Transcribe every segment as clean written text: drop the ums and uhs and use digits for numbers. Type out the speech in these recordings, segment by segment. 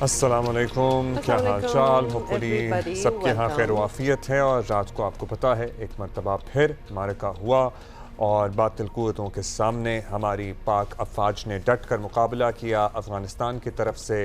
अस्सलाम वालेकुम, क्या हाल चाल। होपफुली सबके यहाँ खैर वाफ़ियत है। और रात को आपको पता है एक मरतबा फिर मारका हुआ और बातिल क़ुव्वतों के सामने हमारी पाक अफ़वाज ने डट कर मुकाबला किया। अफ़गानिस्तान की तरफ से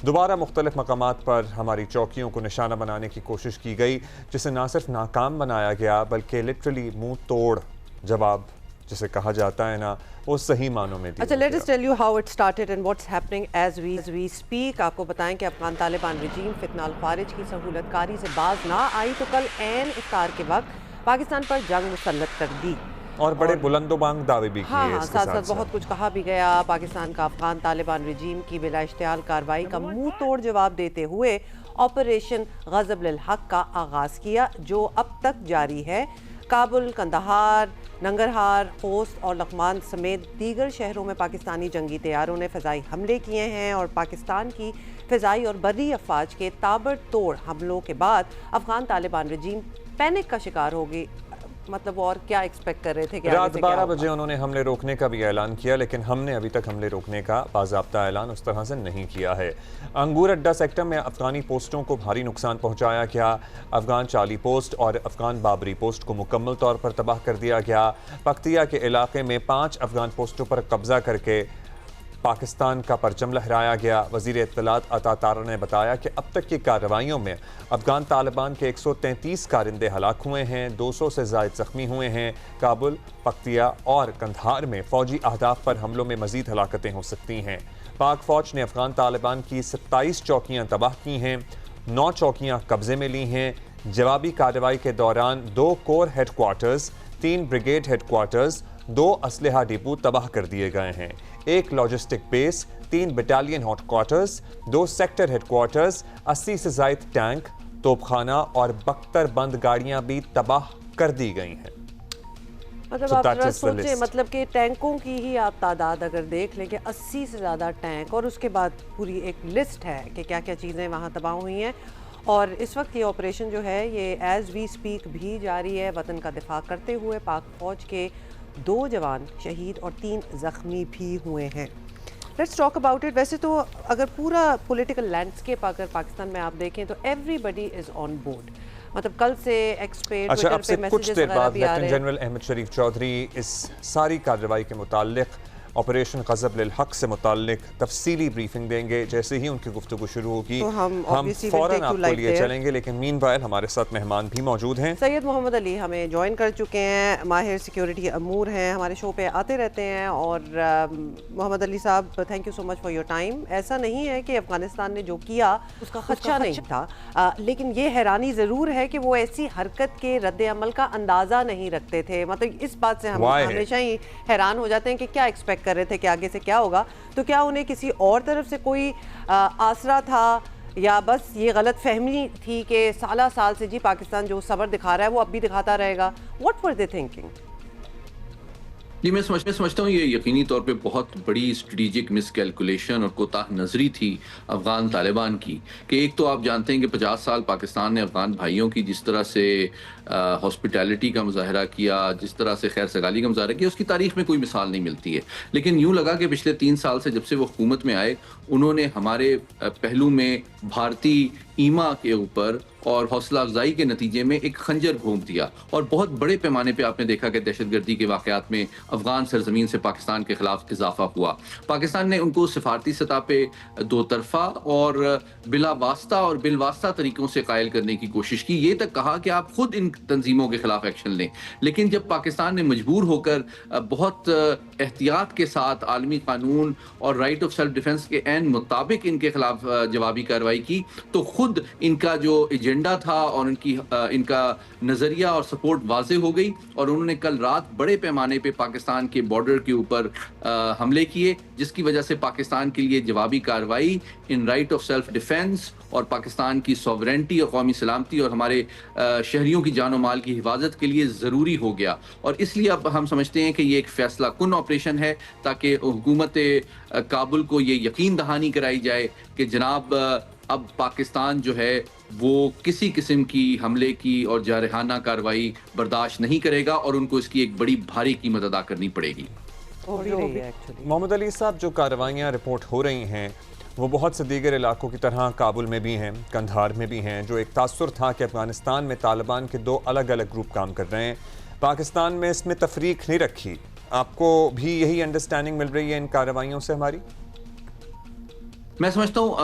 दोबारा मुख्तलिफ़ मकामात पर हमारी चौकियों को निशाना बनाने की कोशिश की गई, जिसे ना सिर्फ नाकाम बनाया गया बल्कि लिटरली मुँह तोड़ जवाब जिसे कहा जाता है ना, वो सही मानों में दिया। अच्छा, let us tell you how it started and what's happening as we speak. आपको बताएं कि अफगान तालिबान रजीम फितनाल खारिज की सहूलतकारी से बाज ना आई तो कल ऐन इफ्तार के वक्त पाकिस्तान पर जंग मुसल्लत कर दी और बड़े बुलंदोबांग दावे भी किए। हाँ, साथ साथ बहुत कुछ कहा भी गया। पाकिस्तान का अफगान तालिबान रजीम की बिला इश्तियाल कार्रवाई का मुंह तोड़ जवाब देते हुए ऑपरेशन गज़ब लिल हक का आगाज़ किया, जो अब तक जारी है। काबुल, कंदहार, नंगरहार, खोस्त और लकमान समेत दीगर शहरों में पाकिस्तानी जंगी तैयारों ने फ़िज़ाई हमले किए हैं और पाकिस्तान की फ़िज़ाई और बर्री अफवाज के ताबड़तोड़ हमलों के बाद अफगान तालिबान रजीम पैनिक का शिकार होगी। मतलब और क्या एक्सपेक्ट कर रहे थे कि रात 12 बजे उन्होंने हमले रोकने का भी ऐलान किया, लेकिन हमने अभी तक हमले रोकने का बाज़ाब्ता ऐलान उस तरह से नहीं किया है। अंगूर अड्डा सेक्टर में अफगानी पोस्टों को भारी नुकसान पहुंचाया गया। अफगान चाली पोस्ट और अफगान बाबरी पोस्ट को मुकम्मल तौर पर तबाह कर दिया गया। पख्तिया के इलाके में 5 अफगान पोस्टों पर कब्जा करके पाकिस्तान का परचम लहराया गया। वज़ीर इत्तलात अता तारा ने बताया कि अब तक की कार्रवाइयों में अफगान तालिबान के 133 कारिंदे हलाक हुए हैं, 200 से ज़ायद ज़ख्मी हुए हैं। काबुल, पख्तिया और कंधार में फ़ौजी अहदाफ पर हमलों में मज़ीद हलाकतें हो सकती हैं। पाक फ़ौज ने अफगान तालिबान की 27 चौकियाँ तबाह की हैं, 9 चौकियाँ कब्ज़े में ली हैं। जवाबी कार्रवाई के दौरान 2 कोर हेडक्वार्टर्स, 3 ब्रिगेड हेडक्वार्टर्स, 2 असलहा डिपो तबाह कर दिए गए हैं। 1 logistic base, 3 battalion headquarters, 2 sector headquarters, 80 से ज़ायद टैंक, तोपखाना और बख्तर बंद गाड़ियां भी तबाह कर दी गई हैं। मतलब आप जरा सोचें, मतलब कि टैंकों की ही आप तादाद अगर देख लें कि 80 से ज़्यादा टैंक, और उसके बाद पूरी एक लिस्ट है कि क्या क्या चीज़ें वहाँ तबाह हुई हैं। और इस वक्त ये ऑपरेशन जो है ये एज वी स्पीक भी जारी है। वतन का दिफा करते हुए पाक फ़ौज के 2 जवान शहीद और 3 ज़ख्मी भी हुए हैं। Let's talk about it. वैसे तो अगर पूरा पॉलिटिकल लैंडस्केप अगर पाकिस्तान में आप देखें तो एवरीबडी इज़ ऑन बोर्ड। मतलब कल से एक्सपर्ट अच्छा, अब से कुछ देर बाद लेफ्टिनेंट जनरल अहमद शरीफ चौधरी इस सारी कार्रवाई के मुताल्लिक ऑपरेशन गज़ब लिल हक से मुताल्लिक तफसीली ब्रीफिंग देंगे। जैसे ही उनकी गुफ्तगू शुरू होगी तो हम फ़ौरन आपको लिए चलेंगे, लेकिन मीनवाइल हमारे साथ मेहमान भी मौजूद हैं। सैयद मोहम्मद अली हमें ज्वाइन कर चुके हैं, माहिर सिक्योरिटी अमूर हैं, हमारे शो पे आते रहते हैं। और मोहम्मद अली साहब, thank you so much for your time. ऐसा नहीं है कि अफगानिस्तान ने जो किया उसका खदशा नहीं था, लेकिन ये हैरानी ज़रूर है कि वो ऐसी हरकत के रद्द अमल का अंदाज़ा नहीं रखते थे। मतलब इस बात से हम हमेशा ही हैरान हो जाते हैं कि क्या एक्सपेक्ट कर रहे थे कि आगे से क्या होगा। तो क्या उन्हें किसी और तरफ से कोई आसरा था या बस ये गलत फहमी थी कि साल से जी पाकिस्तान जो सब्र दिखा रहा है वो अब भी दिखाता रहेगा? What were they thinking? जी, मैं समझता हूँ ये यकीनी तौर पे बहुत बड़ी स्ट्रेटेजिक मिसकैलकुलेशन और कोताह नजरी थी अफगान तालिबान की। कि एक तो आप जानते हैं कि 50 साल पाकिस्तान ने अफगान भाइयों की जिस तरह से हॉस्पिटैलिटी का मुजाहरा किया, जिस तरह से खैर सगाली का मुजाहरा किया, उसकी तारीख में कोई मिसाल नहीं मिलती है। लेकिन यूँ लगा कि पिछले 3 साल से जब से वो हुकूमत में आए, उन्होंने हमारे पहलू में भारतीय ईमा के ऊपर और हौसला अफजाई के नतीजे में एक खंजर घोंप दिया। और बहुत बड़े पैमाने पे आपने देखा कि दहशतगर्दी के वाक़यात में अफगान सरजमीन से पाकिस्तान के खिलाफ इजाफा हुआ। पाकिस्तान ने उनको सिफारती सतह पे दो तरफा और बिला वास्ता और बिलवास्ता तरीकों से कायल करने की कोशिश की। ये तक कहा कि आप खुद इन तंजीमों के खिलाफ एक्शन लें। लेकिन जब पाकिस्तान ने मजबूर होकर बहुत एहतियात के साथ आलमी कानून और राइट ऑफ सेल्फ डिफेंस के एन मुताबिक इनके खिलाफ जवाबी कार्रवाई की, तो खुद इनका जो एजेंडा था और इनका नजरिया और सपोर्ट वाजे हो गई। और उन्होंने कल रात बड़े पैमाने पे पाकिस्तान के बॉर्डर के ऊपर हमले किए, जिसकी वजह से पाकिस्तान के लिए जवाबी कार्रवाई in right of self defence और पाकिस्तान की सॉवरेंटी और कौमी सलामती और हमारे शहरियों की जान और माल की हिफाजत के लिए ज़रूरी हो गया। और इसलिए अब हम समझते हैं कि ये एक फैसला कुन ऑपरेशन है, ताकि हुकूमत काबुल को ये यकीन दहानी कराई जाए कि जनाब अब पाकिस्तान जो है वो किसी किस्म की हमले की और जारहाना कार्रवाई बर्दाश्त नहीं करेगा और उनको इसकी एक बड़ी भारी कीमत अदा करनी पड़ेगी। मोहम्मद अली साहब, जो कार्रवाइयाँ रिपोर्ट हो रही हैं वो बहुत से दीगर इलाकों की तरह काबुल में भी हैं, कंधार में भी हैं। जो एक तासुर था कि अफगानिस्तान में तालिबान के 2 अलग अलग ग्रुप काम कर रहे हैं, पाकिस्तान में इसमें तफरीक नहीं रखी। आपको भी यही अंडरस्टैंडिंग मिल रही है इन कार्रवाइयों से हमारी? मैं समझता हूँ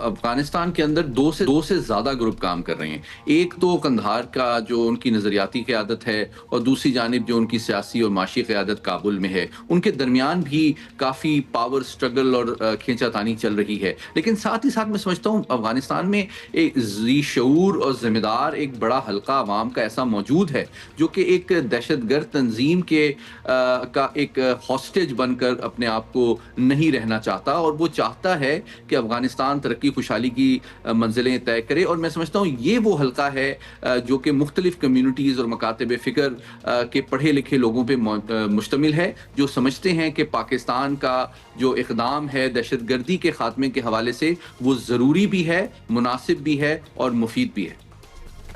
अफगानिस्तान के अंदर दो से ज्यादा ग्रुप काम कर रहे हैं। एक तो कंधार का जो उनकी नजरियाती क़यादत है और दूसरी जानिब जो उनकी सियासी और माशी क़यादत काबुल में है। उनके दरमियान भी काफ़ी पावर स्ट्रगल और खींचातानी चल रही है। लेकिन साथ ही साथ मैं समझता हूँ अफगानिस्तान में एक ज़ी-शऊर और जिम्मेदार एक बड़ा हल्का अवाम का ऐसा मौजूद है जो कि एक दहशतगर्द तंजीम के का एक हॉस्टेज बनकर अपने आप को नहीं रहना चाहता, और वो चाहता है कि अफगानिस्तान तरक्की खुशहाली की मंजिलें तय करे। और मैं समझता हूँ ये वो हल्का है जो कि मुख्तलिफ कम्युनिटीज़ और मकातब फ़िक्र के पढ़े लिखे लोगों पे मुश्तमिल है, जो समझते हैं कि पाकिस्तान का जो इक़दाम है दहशतगर्दी के ख़ात्मे के हवाले से वो ज़रूरी भी है, मुनासिब भी है और मुफीद भी है।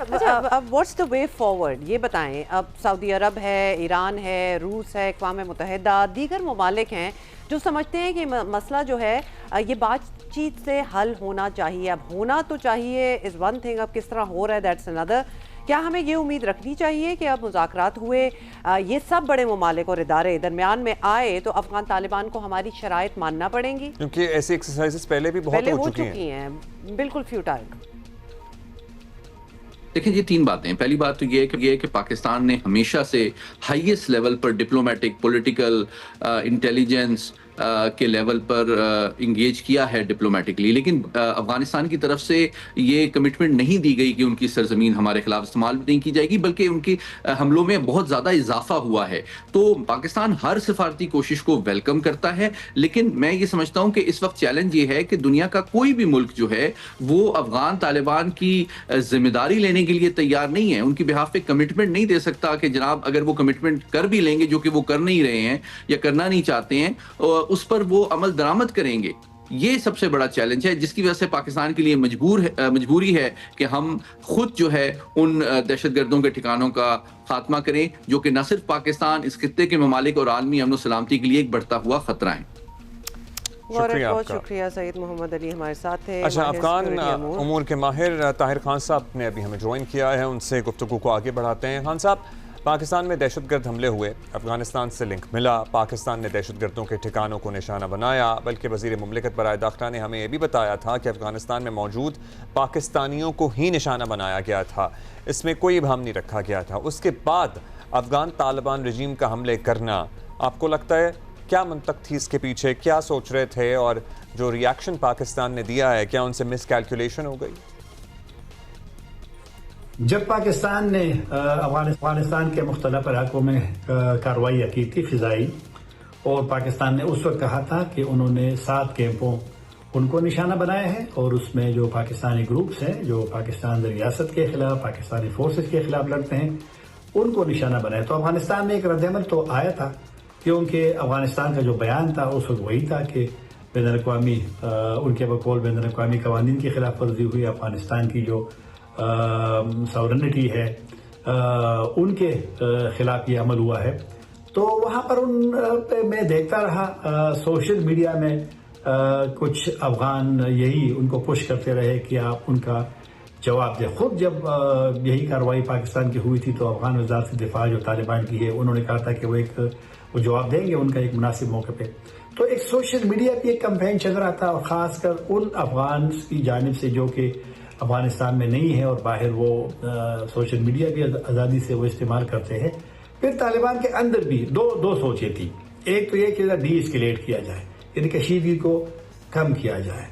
अच्छा, अब व्हाट्स द वे फॉरवर्ड ये बताएं। अब सऊदी अरब है, ईरान है, रूस है, अक़वाम मुत्तहिदा, दीगर ममालिक हैं जो समझते हैं कि मसला जो है ये बातचीत से हल होना चाहिए। अब होना तो चाहिए इज़ वन थिंग, अब किस तरह हो रहा है दैट्स अनदर। क्या हमें ये उम्मीद रखनी चाहिए कि अब मुज़ाकरात हुए, ये सब बड़े ममालिक और इदारे दरमियान में आए तो अफ़गान तालिबान को हमारी शराइत मानना पड़ेंगी? क्योंकि ऐसी एक्सरसाइजेस पहले भी बहुत हो चुकी हैं, बिल्कुल फ्यूटाइल। देखिए, ये 3 बातें हैं। पहली बात तो ये है कि पाकिस्तान ने हमेशा से हाईएस्ट लेवल पर डिप्लोमेटिक, पॉलिटिकल, इंटेलिजेंस के लेवल पर इंगेज किया है डिप्लोमेटिकली, लेकिन अफगानिस्तान की तरफ से ये कमिटमेंट नहीं दी गई कि उनकी सरजमीन हमारे खिलाफ इस्तेमाल नहीं की जाएगी, बल्कि उनकी हमलों में बहुत ज़्यादा इजाफा हुआ है। तो पाकिस्तान हर सिफारती कोशिश को वेलकम करता है, लेकिन मैं ये समझता हूँ कि इस वक्त चैलेंज ये है कि दुनिया का कोई भी मुल्क जो है वो अफगान तालिबान की जिम्मेदारी लेने के लिए तैयार नहीं है। उनकी बिहाफ पे कमिटमेंट नहीं दे सकता कि जनाब अगर वो कमिटमेंट कर भी लेंगे, जो कि वो कर नहीं रहे हैं या करना नहीं चाहते हैं, उस पर वो अमल दरामद करेंगे। ये सबसे बड़ा चैलेंज है जिसकी वजह से पाकिस्तान के लिए मजबूरी है कि हम खुद जो है उन दहशतगर्दों के ठिकानों का खात्मा करें, जो कि न सिर्फ पाकिस्तान, इस खित्ते के ममालिक और आलमी अमन सलामती के लिए एक बढ़ता हुआ खतरा है। बहुत शुक्रिया। सईद मोहम्मद अली हमारे साथ थे। अच्छा, अफगान उमूर के माहिर ताहिर खान साहब ने अभी हमें ज्वाइन किया है, उनसे गुफ्तगू को आगे बढ़ाते हैं। खान साहब, पाकिस्तान में दहशतगर्द हमले हुए, अफगानिस्तान से लिंक मिला, पाकिस्तान ने दहशतगर्दों के ठिकानों को निशाना बनाया, बल्कि वज़ीर मुमलिकत बराए दाखिला ने हमें यह भी बताया था कि अफगानिस्तान में मौजूद पाकिस्तानियों को ही निशाना बनाया गया था, इसमें कोई इबाहम नहीं रखा गया था। उसके बाद अफगान तालिबान रजीम का हमले करना, आपको लगता है क्या मंतक थी इसके पीछे, क्या सोच रहे थे, और जो रिएक्शन पाकिस्तान ने दिया है क्या उनसे मिसकैलकुलेशन हो गई? जब पाकिस्तान ने अफगानिस्तान के मुख्तलिफ इलाकों में कार्रवाई की थी फिजाई, और पाकिस्तान ने उस वक्त कहा था कि उन्होंने 7 कैंपों उनको निशाना बनाया है, और उसमें जो पाकिस्तानी ग्रुप्स हैं जो पाकिस्तान रियासत के खिलाफ, पाकिस्तानी फोर्सेस के खिलाफ लड़ते हैं, उनको निशाना बनाया। तो अफगानिस्तान में एक रद्दअमल तो आया था, क्योंकि अफगानिस्तान का जो बयान था उस वक्त वही था कि बैनुल-अक़वामी उनके बकौल बैनुल-अक़वामी कवानीन की खिलाफ वर्जी हुई, अफगानिस्तान की जो सॉवरेनिटी है उनके खिलाफ ये अमल हुआ है। तो वहाँ पर मैं देखता रहा सोशल मीडिया में कुछ अफगान यही उनको पुश करते रहे कि आप उनका जवाब दें। खुद जब यही कार्रवाई पाकिस्तान की हुई थी तो अफगान वज़ारत दिफा जो तालिबान की है, उन्होंने कहा था कि वो जवाब देंगे उनका एक मुनासिब मौके पे। तो एक सोशल मीडिया पे एक कैंपेन चल रहा था, और ख़ासकर उन अफगान की जानिब से जो कि अफगानिस्तान में नहीं है और बाहर वो सोशल मीडिया की आज़ादी से वो इस्तेमाल करते हैं। फिर तालिबान के अंदर भी दो सोचें थी। एक तो ये कि डी एस्केलेट किया जाए, यानी कशीदगी को कम किया जाए,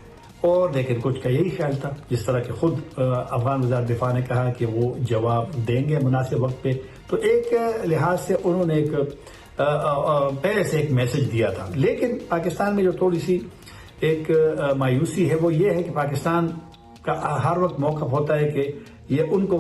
और लेकिन कुछ का यही ख्याल था, जिस तरह के खुद अफगान वज़ारत दिफा ने कहा कि वो जवाब देंगे मुनासिब वक्त पे। तो एक लिहाज से उन्होंने एक पहले से एक मैसेज दिया था। लेकिन पाकिस्तान में जो थोड़ी सी एक मायूसी है वो ये है कि पाकिस्तान का हर वक्त मौका होता है कि ये उनको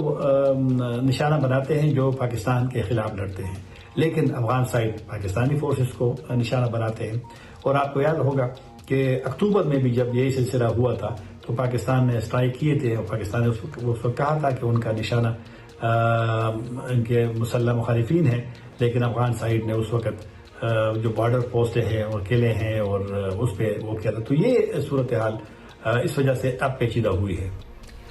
निशाना बनाते हैं जो पाकिस्तान के खिलाफ लड़ते हैं, लेकिन अफगान साइड पाकिस्तानी फोर्सेस को निशाना बनाते हैं। और आपको याद होगा कि अक्टूबर में भी जब यही सिलसिला हुआ था तो पाकिस्तान ने स्ट्राइक किए थे, और पाकिस्तान ने उस वक्त कहा था कि उनका निशाना इनके मुसल्लह मुखालिफिन है, लेकिन अफगान साइड ने उस वक्त जो बॉर्डर पोस्ट हैं और किले हैं और उस पर वो किया था। तो ये सूरत हाल इस वजह से अब पेचीदा हुई है।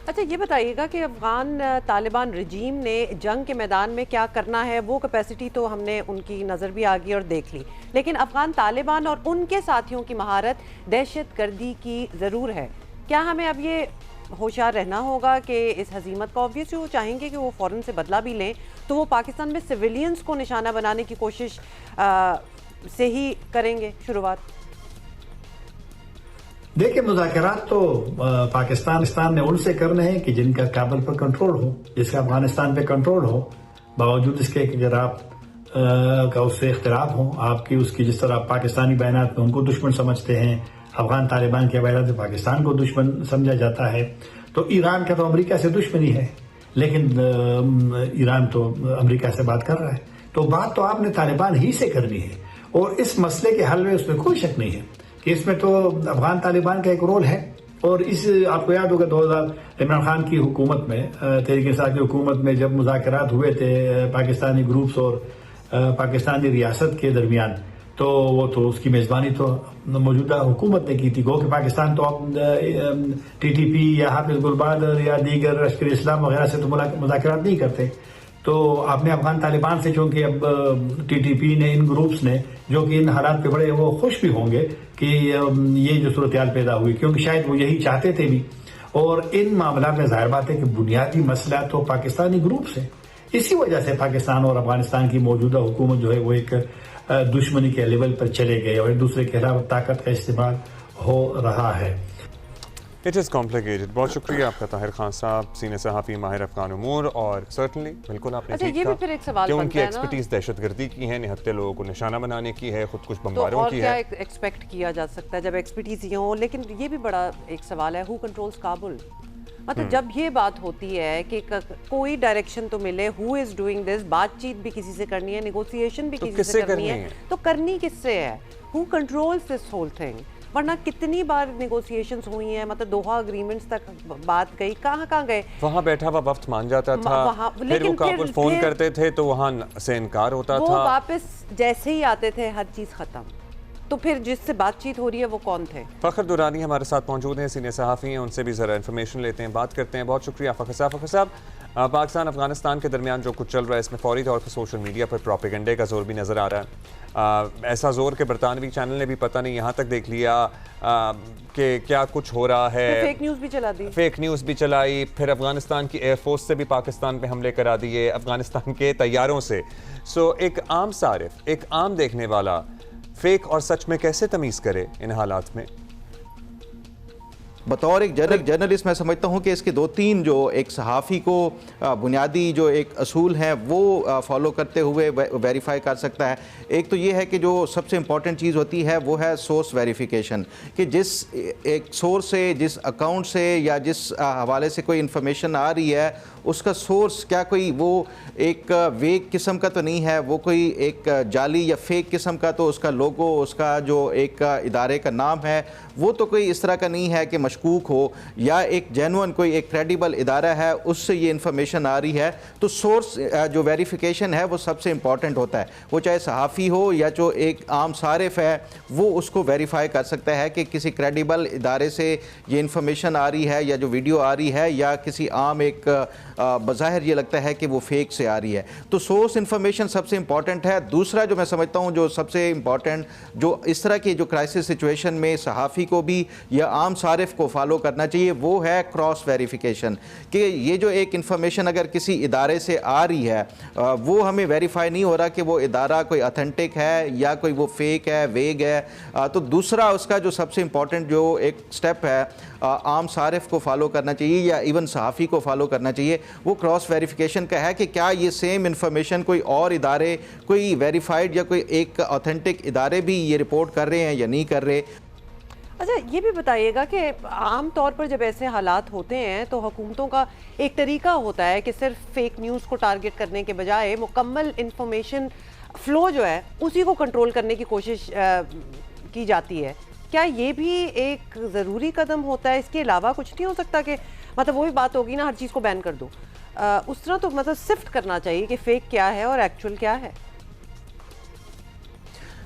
अच्छा, ये बताइएगा कि अफ़गान तालिबान रजीम ने जंग के मैदान में क्या करना है, वो कैपेसिटी तो हमने उनकी नज़र भी आ गई और देख ली, लेकिन अफ़गान तालिबान और उनके साथियों की महारत दहशत गर्दी की ज़रूर है। क्या हमें अब ये होशियार रहना होगा कि इस हजीमत का ऑब्वियसली वो चाहेंगे कि वो फ़ौरन से बदला भी लें, तो वो पाकिस्तान में सिविलियंस को निशाना बनाने की कोशिश से ही करेंगे शुरुआत? देखिए, मुज़ाकरात तो पाकिस्तान ने उनसे करने हैं कि जिनका काबुल पर कंट्रोल हो, जिसका अफगानिस्तान पे कंट्रोल हो, बावजूद इसके कि अगर आप का उससे इख्तिलाफ हो, आपकी उसकी जिस तरह पाकिस्तानी बयानात में उनको दुश्मन समझते हैं, अफगान तालिबान के बयानात में पाकिस्तान को दुश्मन समझा जाता है। तो ईरान का तो अमेरिका से दुश्मनी है, लेकिन ईरान तो अमेरिका से बात कर रहा है। तो बात तो आपने तालिबान ही से करनी है, और इस मसले के हल में उसमें कोई शक नहीं है कि इसमें तो अफगान तालिबान का एक रोल है। और इस आपको याद होगा 2000 इमरान खान की हुकूमत में, तहरीक इंसाफ की हुकूमत में जब मुज़ाकरात हुए थे पाकिस्तानी ग्रुप्स और पाकिस्तानी रियासत के दरमियान, तो वो तो उसकी मेज़बानी तो मौजूदा हुकूमत ने की थी। गो कि पाकिस्तान तो अब TTP या हाफिज गुलबादर या दीगर लश्कर इस्लाम वगैरह से तो मुज़ाकरात नहीं करते। तो आपने अफगान तालिबान से, चूंकि अब TTP ने, इन ग्रुप्स ने, जो कि इन हालात पे बड़े वो खुश भी होंगे कि ये जो सूरत हाल पैदा हुई, क्योंकि शायद वो यही चाहते थे भी। और इन मामला में जाहिर बात है कि बुनियादी मसला तो पाकिस्तानी ग्रुप्स है। इसी वजह से पाकिस्तान और अफगानिस्तान की मौजूदा हुकूमत जो है वो एक दुश्मनी के लेवल पर चले गए और एक दूसरे के खिलाफ ताकत का इस्तेमाल हो रहा है। It is complicated. बहुत शुक्रिया आपका ताहिर खान साहब, सीनियर सहाफ़ी, माहिर अफ़गान उमूर। और सर्टनली बिल्कुल आपने अच्छा, ठीक ये कहा भी फिर एक सवाल कि बनता उनकी है ना, एक्सपर्टीज़ दहशतगर्दी की है, निहत्ते लोगों को निशाना बनाने की है, खुद कुछ तो बमबारों और की क्या है। एक्सपेक्ट किया जा सकता है जब एक्सपर्टीज ही हो। लेकिन ये भी बड़ा एक सवाल है, हु कंट्रोल्स काबुल। मतलब जब ये बात होती है कि कोई डायरेक्शन तो मिले, हु इज डूइंग दिस, बातचीत भी किसी से करनी है, नेगोशिएशन भी तो किसी किससे से करनी है, करनी है? तो करनी किससे है? Who controls this whole thing? वरना कितनी बार नेगोशिएशंस हुई हैं, मतलब दोहा एग्रीमेंट्स तक बात गई, कहाँ गए? वहाँ बैठा हुआ वफ्द मान जाता था, फिर लेकिन वो काबुल फ़ोन करते थे तो वहाँ से इनकार होता वो था। वापस जैसे ही आते थे हर चीज़ ख़त्म। तो फिर जिससे बातचीत हो रही है वो कौन थे? फ़खर दुरानी हमारे साथ मौजूद हैं, सीनियर सहाफ़ी हैं, उनसे भी ज़रा इन्फॉर्मेशन लेते हैं, बात करते हैं। बहुत शुक्रिया फ़खर साहब। फ़खर साहब, पाकिस्तान अफगानिस्तान के दरमियान जो कुछ चल रहा है, इसमें फौरी तौर पर सोशल मीडिया पर प्रोपेगेंडे का जोर भी नज़र आ रहा है। ऐसा जोर के बरतानवी चैनल ने भी पता नहीं यहाँ तक देख लिया कि क्या कुछ हो रहा है, फेक न्यूज़ भी चला दी, फेक न्यूज़ भी चलाई, फिर अफगानिस्तान की एयरफोर्स से भी पाकिस्तान पे हमले करा दिए, अफगानिस्तान के तैयारों से। सो एक आम सारिफ, एक आम देखने वाला फेक और सच में कैसे तमीज़ करे इन हालात में? बतौर एक जर्नलिस्ट मैं समझता हूँ कि इसके दो तीन जो एक सहाफ़ी को बुनियादी जो एक असूल हैं वो फॉलो करते हुए वेरीफाई कर सकता है। एक तो ये है कि जो सबसे इम्पॉर्टेंट चीज़ होती है वो है सोर्स वेरिफिकेशन, कि जिस एक सोर्स से, जिस अकाउंट से या जिस हवाले से कोई इन्फॉर्मेशन आ रही है, उसका सोर्स क्या कोई वो एक वेग किस्म का तो नहीं है, वो कोई एक जाली या फेक किस्म का, तो उसका लोगो, उसका जो एक इदारे का नाम है वो तो कोई इस तरह का नहीं है कि मशकूक हो, या एक जेन्युइन कोई एक क्रेडिबल इदारा है उससे ये इन्फॉर्मेशन आ रही है। तो सोर्स जो वेरिफिकेशन है वो सबसे इम्पॉर्टेंट होता है। वो चाहे सहाफ़ी हो या जो एक आम सारिफ है, वो उसको वेरीफाई कर सकता है कि किसी क्रेडिबल इदारे से ये इन्फॉर्मेशन आ रही है या जो वीडियो आ रही है, या किसी आम एक बज़ाहिर ये लगता है कि वो फेक से आ रही है। तो सोर्स इन्फॉर्मेशन सबसे इम्पॉर्टेंट है। दूसरा जो मैं समझता हूँ जो सबसे इम्पॉर्टेंट, जो इस तरह की जो क्राइसिस सिचुएशन में सहाफ़ी को भी या आम सारिफ को फॉलो करना चाहिए, वो है क्रॉस वेरिफिकेशन, कि ये जो एक इन्फॉर्मेशन अगर किसी इदारे से आ रही है, वो हमें वेरीफाई नहीं हो रहा कि वो इदारा कोई ऑथेंटिक है या कोई वो फेक है, वेग है। तो दूसरा उसका जो सबसे इम्पॉर्टेंट जो एक स्टेप है आम सारिफ को फॉलो करना चाहिए या इवन सहाफ़ी को फॉलो करना चाहिए, वो क्रॉस वेरिफिकेशन का है कि क्या ये सेम इन्फॉर्मेशन कोई और इदारे, कोई वेरीफाइड या कोई एक ऑथेंटिक इदारे भी ये रिपोर्ट कर रहे हैं या नहीं कर रहे। अच्छा, ये भी बताइएगा कि आम तौर पर जब ऐसे हालात होते हैं तो हुकूमतों का एक तरीका होता है कि सिर्फ फेक न्यूज़ को टारगेट करने के बजाय मुकम्मल इंफॉर्मेशन फ़्लो जो है उसी को कंट्रोल करने की कोशिश की जाती है। क्या ये भी एक ज़रूरी कदम होता है? इसके अलावा कुछ नहीं हो सकता कि मतलब वही बात होगी ना, हर चीज़ को बैन कर दो, उस तरह तो मतलब सिफ्ट करना चाहिए कि फ़ेक क्या है और एक्चुअल क्या है।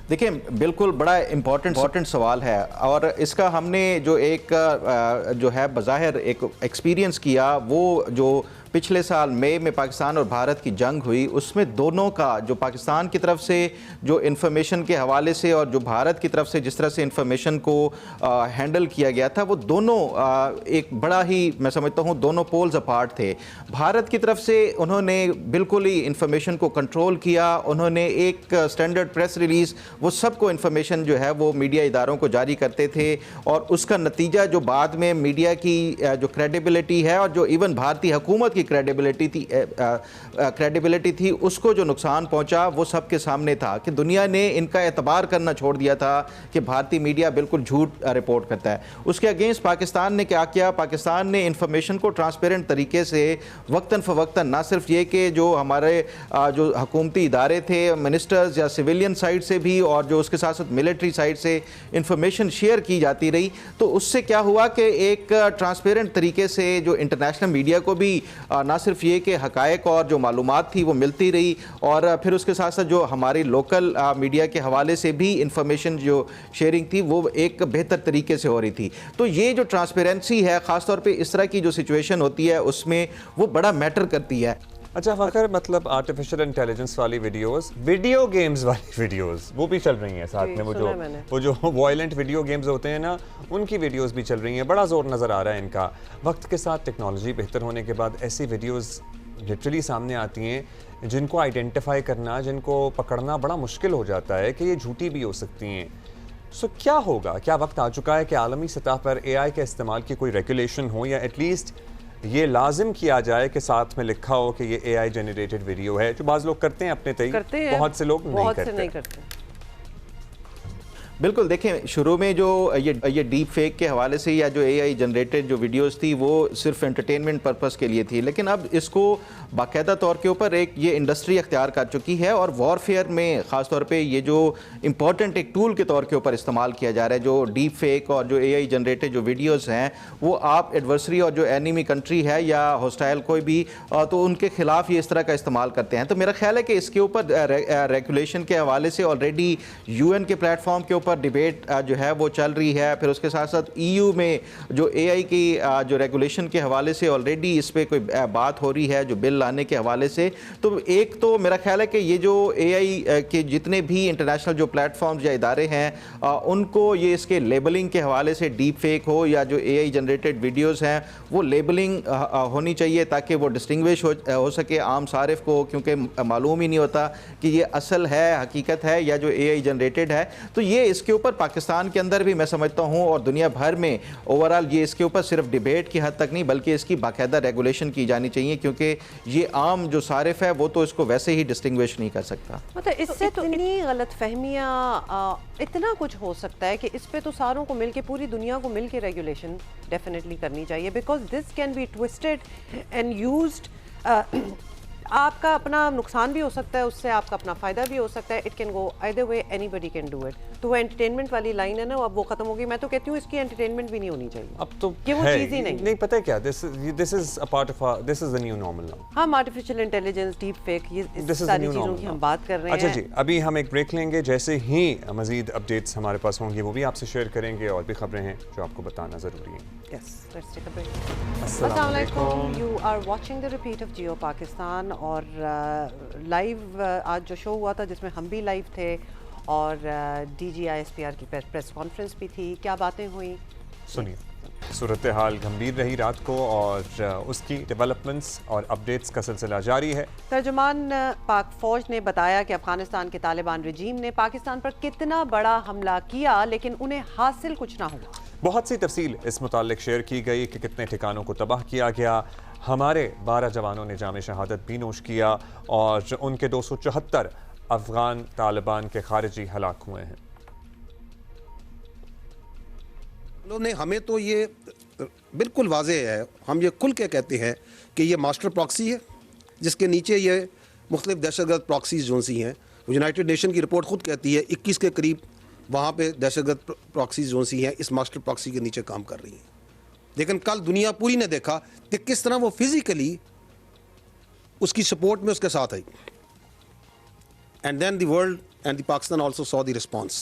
देखिए, बिल्कुल बड़ा इम्पोर्टेंट सवाल है और इसका हमने जो एक जो है बज़ाहिर एक एक्सपीरियंस किया, वो जो पिछले साल मई में पाकिस्तान और भारत की जंग हुई, उसमें दोनों का जो पाकिस्तान की तरफ से जो इन्फॉर्मेशन के हवाले से और जो भारत की तरफ से जिस तरह से इन्फॉर्मेशन को हैंडल किया गया था, वो दोनों एक बड़ा ही, मैं समझता हूँ, दोनों पोल्स अपार्ट थे। भारत की तरफ से उन्होंने बिल्कुल ही इन्फॉर्मेशन को कंट्रोल किया, उन्होंने एक स्टैंडर्ड प्रेस रिलीज़, वो सबको इन्फॉर्मेशन जो है वो मीडिया इदारों को जारी करते थे और उसका नतीजा जो बाद में मीडिया की जो क्रेडिबिलिटी है और जो इवन भारतीय हुकूमत की क्रेडिबिलिटी थी उसको जो नुकसान पहुंचा वो सबके सामने था कि दुनिया ने इनका एतबार करना छोड़ दिया था कि भारतीय मीडिया बिल्कुल झूठ रिपोर्ट करता है। उसके अगेंस्ट पाकिस्तान ने क्या किया? पाकिस्तान ने इंफॉर्मेशन को ट्रांसपेरेंट तरीके से वक्तन फ़वक्तन, ना सिर्फ ये कि जो हमारे जो हुकूमती इदारे थे, मिनिस्टर्स या सिविलियन साइड से भी, और जो उसके साथ साथ मिलिट्री साइड से इंफॉर्मेशन शेयर की जाती रही, तो उससे क्या हुआ कि एक ट्रांसपेरेंट तरीके से जो इंटरनेशनल मीडिया को भी ना सिर्फ ये कि हकायक और जो मालूमात थी वो मिलती रही, और फिर उसके साथ साथ जो हमारी लोकल मीडिया के हवाले से भी इंफॉर्मेशन जो शेयरिंग थी वो एक बेहतर तरीके से हो रही थी। तो ये जो ट्रांसपेरेंसी है, ख़ासतौर पे इस तरह की जो सिचुएशन होती है उसमें वो बड़ा मैटर करती है। अच्छा फ़खर, मतलब आर्टिफिशियल इंटेलिजेंस वाली वीडियोस, वीडियो गेम्स वाली वीडियोस वो भी चल रही हैं साथ में, वो जो वॉयलेंट वीडियो गेम्स होते हैं ना, उनकी वीडियोस भी चल रही हैं। बड़ा जोर नज़र आ रहा है इनका। वक्त के साथ टेक्नोलॉजी बेहतर होने के बाद ऐसी वीडियोस लिटरली सामने आती हैं जिनको आइडेंटिफाई करना, जिनको पकड़ना बड़ा मुश्किल हो जाता है कि ये झूठी भी हो सकती हैं। सो क्या होगा? क्या वक्त आ चुका है कि आलमी सतह पर AI के इस्तेमाल की कोई रेगुलेशन हो, या एटलीस्ट ये लाजिम किया जाए कि साथ में लिखा हो कि ये AI जनरेटेड वीडियो है, जो बाज़ लोग करते हैं अपने तरीके, बहुत से लोग नहीं करते। बिल्कुल, देखें, शुरू में जो ये डीप फेक के हवाले से या जो AI जनरेटेड जो वीडियोस थी वो सिर्फ एंटरटेनमेंट पर्पस के लिए थी, लेकिन अब इसको बाकायदा तौर के ऊपर एक ये इंडस्ट्री अख्तियार कर चुकी है और वॉरफेयर में ख़ास तौर पे ये जो इम्पॉर्टेंट एक टूल के तौर के ऊपर इस्तेमाल किया जा रहा है। जो डीप फेक और जो AI जनरेटेड जो वीडियोज़ हैं वो आप एडवर्सरी और जो एनिमी कंट्री है या हॉस्टाइल कोई भी, तो उनके खिलाफ ये इस तरह का इस्तेमाल करते हैं। तो मेरा ख्याल है कि इसके ऊपर रेगुलेशन के हवाले से ऑलरेडी UN के प्लेटफॉर्म के पर डिबेट जो है वो चल रही है। फिर उसके साथ साथ EU में जो AI की जो रेगुलेशन के हवाले से ऑलरेडी इस पर कोई बात हो रही है जो बिल लाने के हवाले से। तो एक तो मेरा ख्याल है कि ये जो AI के जितने भी इंटरनेशनल जो प्लेटफॉर्म्स या इदारे हैं उनको ये इसके लेबलिंग के हवाले से डीप फेक हो या जो AI जनरेटेड वीडियोज़ हैं वो लेबलिंग होनी चाहिए ताकि वो डिस्टिंग्विश हो सके आम सारिफ को, क्योंकि मालूम ही नहीं होता कि ये असल है, हकीकत है या जो AI जनरेटेड है। तो ये इसके ऊपर पाकिस्तान के अंदर भी मैं समझता हूँ और दुनिया भर में ओवरऑल ये इसके ऊपर सिर्फ डिबेट की हद तक नहीं बल्कि इसकी बाकायदा रेगुलेशन की जानी चाहिए, क्योंकि ये आम जो सारिफ है वो तो इसको वैसे ही डिस्टिंग्विश नहीं कर सकता। मतलब इससे तो इतनी गलतफहमियाँ, इतना कुछ हो सकता है कि इस पे तो सारों को मिलके, पूरी दुनिया को मिलके रेगुलेशन डेफिनेटली करनी चाहिए, because this can be twisted and used. आपका अपना नुकसान भी हो सकता है उससे, आपका अपना फ़ायदा भी हो सकता है। It can go either way, anybody can do it. तो वो एंटरटेनमेंट वाली लाइन है ना, अब वो खत्म होगी। मैं तो कहती हूँ इसकी एंटरटेनमेंट भी नहीं होनी चाहिए अब तो, ये वो चीज़ ही नहीं। नहीं पता है क्या, this is a part of, this is the new normal now. हम आर्टिफिशियल इंटेलिजेंस, डीप फेक, ये सारी चीज़ों की हम बात कर रहे हैं। अच्छा जी, अभी हम एक ब्रेक लेंगे, जैसे ही मजीद अपडेट्स हमारे पास होंगी वो भी आपसे शेयर करेंगे, और भी खबरें हैं जो आपको बताना ज़रूरी है। Yes, let's take a break. अस्सलाम वालेकुम, you are watching the repeat of Geo Pakistan। और लाइव आज जो शो हुआ था जिसमें हम भी लाइव थे और DGISPR की प्रेस कॉन्फ्रेंस भी थी। क्या बातें हुई सुनिए। सूरत हाल गंभीर रही रात को और उसकी डेवलपमेंट्स और अपडेट्स का सिलसिला जारी है। तर्जुमान पाक फौज ने बताया कि अफगानिस्तान के तालिबान रजीम ने पाकिस्तान पर कितना बड़ा हमला किया लेकिन उन्हें हासिल कुछ ना हुआ। बहुत सी तफसील इस मुतालिक शेयर की गई कि कितने ठिकानों को तबाह किया गया। हमारे 12 जवानों ने जाम शहादत भी नोश किया और उनके 274 अफगान तालिबान के खारिजी हलाक हुए हैं। उन्होंने हमें तो ये बिल्कुल वाज़ेह है, हम ये खुल के कहते हैं कि ये मास्टर प्रॉक्सी है जिसके नीचे ये मुख्तलिफ दहशतगर्द प्रॉक्सीज जो सी हैं। यूनाइटेड नेशन की रिपोर्ट खुद कहती है 21 के करीब वहाँ पे दहशतगर्द प्रॉक्सीज जो सी हैं इस मास्टर प्रॉक्सी के नीचे काम कर रही हैं। लेकिन कल दुनिया पूरी ने देखा कि किस तरह वो फिजिकली उसकी सपोर्ट में उसके साथ आई, and then the world and the Pakistan also saw the response.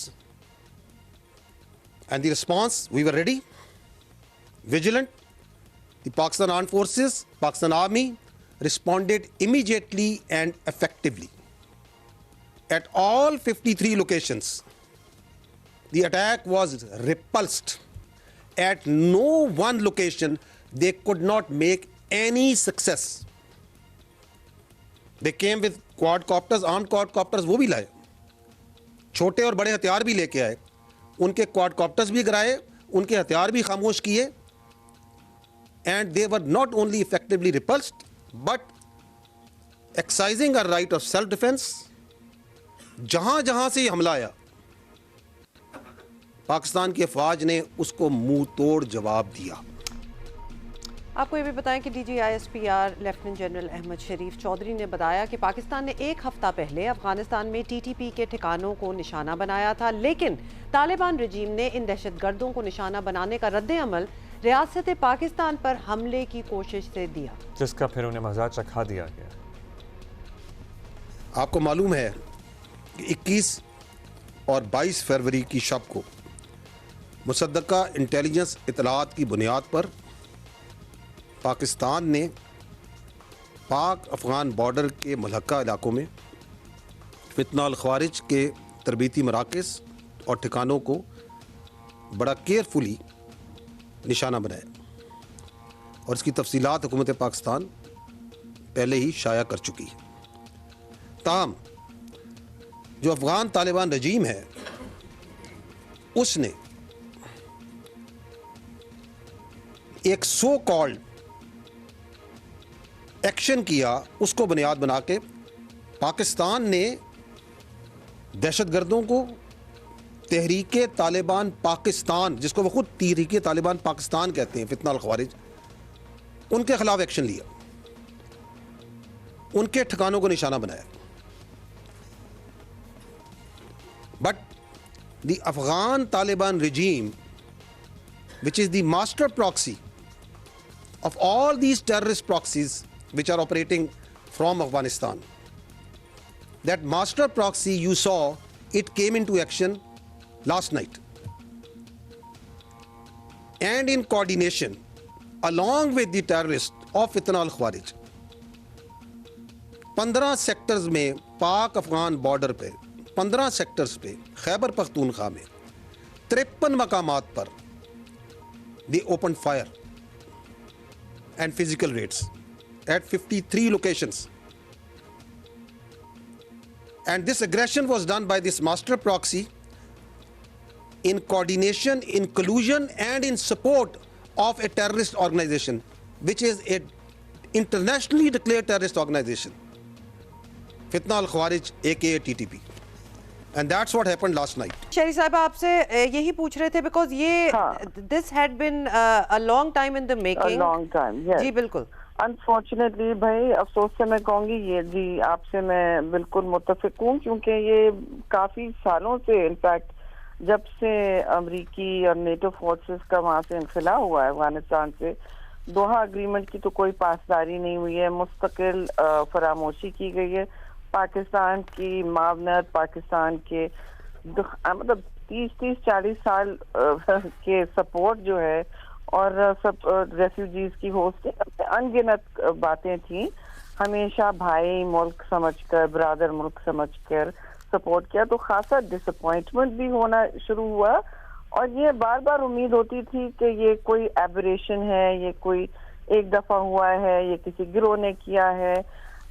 And the response, we were ready, vigilant. The Pakistan Armed Forces, Pakistan Army responded immediately and effectively. At all 53 locations, the attack was repulsed. At no one location, they could not make any success. They came with quadcopters, armed quadcopters, वो भी लाए, छोटे और बड़े हथियार भी लेके आए, उनके क्वाडकॉप्टर्स भी गिराए, उनके हथियार भी खामोश किए, and they were not only effectively repulsed but exercising our right of self defense. जहां जहां से हमला आया, पाकिस्तान की अफवाज ने उसको मुंह तोड़ जवाब दिया। आपको ये भी बताएं कि DGISPR lieutenant general Ahmed Sharif Chaudhry ने बताया कि पाकिस्तान ने एक हफ्ता पहले अफगानिस्तान में TTP के ठिकानों को निशाना बनाया था, लेकिन तालिबान रजीम ने इन दहशतगर्दों को निशाना बनाने का रद्द-ए-अमल रियासत पाकिस्तान पर हमले की कोशिश से दिया, जिसका फिर उन्हें मज़ा चखा दिया गया। आपको मालूम है कि 21 और 22 फरवरी की शब को मुसद्दका इंटेलिजेंस इतलात की बुनियाद पर पाकिस्तान ने पाक अफ़गान बॉर्डर के मुल्हक्का इलाकों में फितना अल ख़वारिज के तरबीती मराकज़ और ठिकानों को बड़ा केयरफुली निशाना बनाया, और इसकी तफसीलात हुकूमत पाकिस्तान पहले ही शाया कर चुकी है। ताहम जो अफ़गान तालिबान रजीम है, उसने एक सो कॉल्ड एक्शन किया, उसको बुनियाद बना के पाकिस्तान ने दहशतगर्दों को तहरीके तालिबान पाकिस्तान, जिसको वो खुद तहरीके तालिबान पाकिस्तान कहते हैं, फितना अल ख़वारिज, उनके खिलाफ एक्शन लिया, उनके ठिकानों को निशाना बनाया। But the Afghan Taliban regime, which is the master proxy of all these terrorist proxies which are operating from Afghanistan, that master proxy, you saw it came into action last night, and in coordination along with the terrorists of Fitna al-Khawarij, 15 sectors में पाक Afghan border पे 15 sectors पे खैबर पख्तूनख्वा में 53 मकामात पर they opened fire and physical raids at 53 locations, and this aggression was done by this master proxy in coordination, in collusion and in support of a terrorist organization which is a internationally declared terrorist organization, Fitna al-Khawarij aka TTP, and that's what happened last night. शहरी साहब आपसे यही पूछ रहे थे because ये this had been a long time in the making, long time. जी बिल्कुल। अनफॉर्चुनेटली भाई, अफसोस से मैं कहूँगी ये जी, आपसे मैं बिल्कुल मुत्तफिक हूँ, क्योंकि ये काफ़ी सालों से, इनफैक्ट जब से अमरीकी और नेटो फोर्सेस का वहाँ से इनखिला हुआ है अफगानिस्तान से, दोहा एग्रीमेंट की तो कोई पासदारी नहीं हुई है, मुस्तकिल फरामोशी की गई है। पाकिस्तान की मावनत, पाकिस्तान के मतलब 30-40 साल के सपोर्ट जो है, और सब रेफ्यूजीज की होस्टिंग, अनगिनत बातें थी। हमेशा भाई मुल्क समझकर, ब्रादर मुल्क समझकर सपोर्ट किया, तो खासा डिसअपॉइंटमेंट भी होना शुरू हुआ, और ये बार बार उम्मीद होती थी कि ये कोई एबरेशन है, ये कोई एक दफा हुआ है, ये किसी गिरोह ने किया है,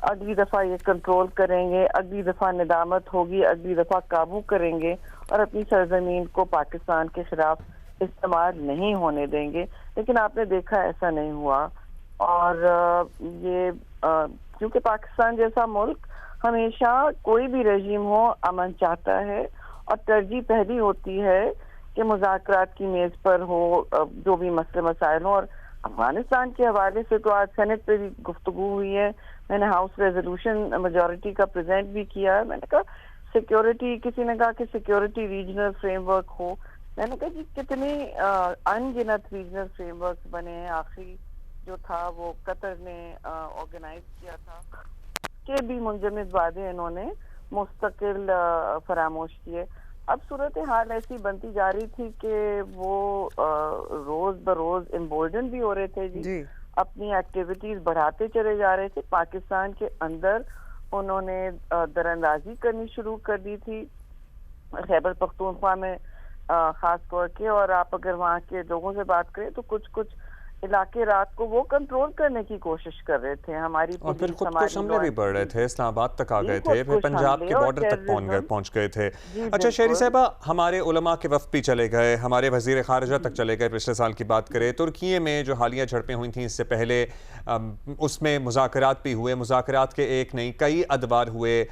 अगली दफा ये कंट्रोल करेंगे, अगली दफा निदामत होगी, अगली दफा काबू करेंगे और अपनी सरजमीन को पाकिस्तान के खिलाफ इस्तेमाल नहीं होने देंगे। लेकिन आपने देखा ऐसा नहीं हुआ, और ये क्योंकि पाकिस्तान जैसा मुल्क हमेशा कोई भी रजीम हो अमन चाहता है, और तरजीह पहली होती है कि मुज़ाकरात की मेज पर हो जो भी मसले मसाइल हो। और अफगानिस्तान के हवाले से तो आज सेनेट पे भी गुफ्तगू हुई है, मैंने हाउस रेजोल्यूशन मेजॉरिटी का प्रेजेंट भी किया है। मैंने कहा सिक्योरिटी, किसी ने कहा कि सिक्योरिटी रीजनल फ्रेमवर्क हो, मैंने कहा जी कितने अनगिनत रीजनल फ्रेमवर्क बने हैं। आखिरी जो था वो कतर ने ऑर्गेनाइज किया था, के भी मुंजमद वादे इन्होंने मुस्तकिल फरामोश किए। अब सूरत हाल ऐसी बनती जा रही थी कि वो रोज बरोज एम्बोल्डन भी हो रहे थे जी, अपनी एक्टिविटीज बढ़ाते चले जा रहे थे। पाकिस्तान के अंदर उन्होंने दरअंदाजी करनी शुरू कर दी थी खैबर पख्तूनख्वा में खास तौर के, और आप अगर वहाँ के लोगों से बात करें तो कुछ कुछ इलाके रात को वो कंट्रोल करने की कोशिश कर रहे थे। हमारी और फिर खुद कुछ हमले भी बढ़ रहे थे, इस्लामाबाद तक आ गए थे, फिर पंजाब के बॉर्डर तक पहुंच गए थे। अच्छा शहरी साहबा, हमारे उलमा के वफ्द भी चले गए, हमारे वजीर खारजा तक चले गए। पिछले साल की बात करें, तुर्की में जो हालिया झड़पें हुई थी इससे पहले, उसमें मुज़ाकरात भी हुए। मुज़ाकरात के एक नहीं कई अदवार हुए।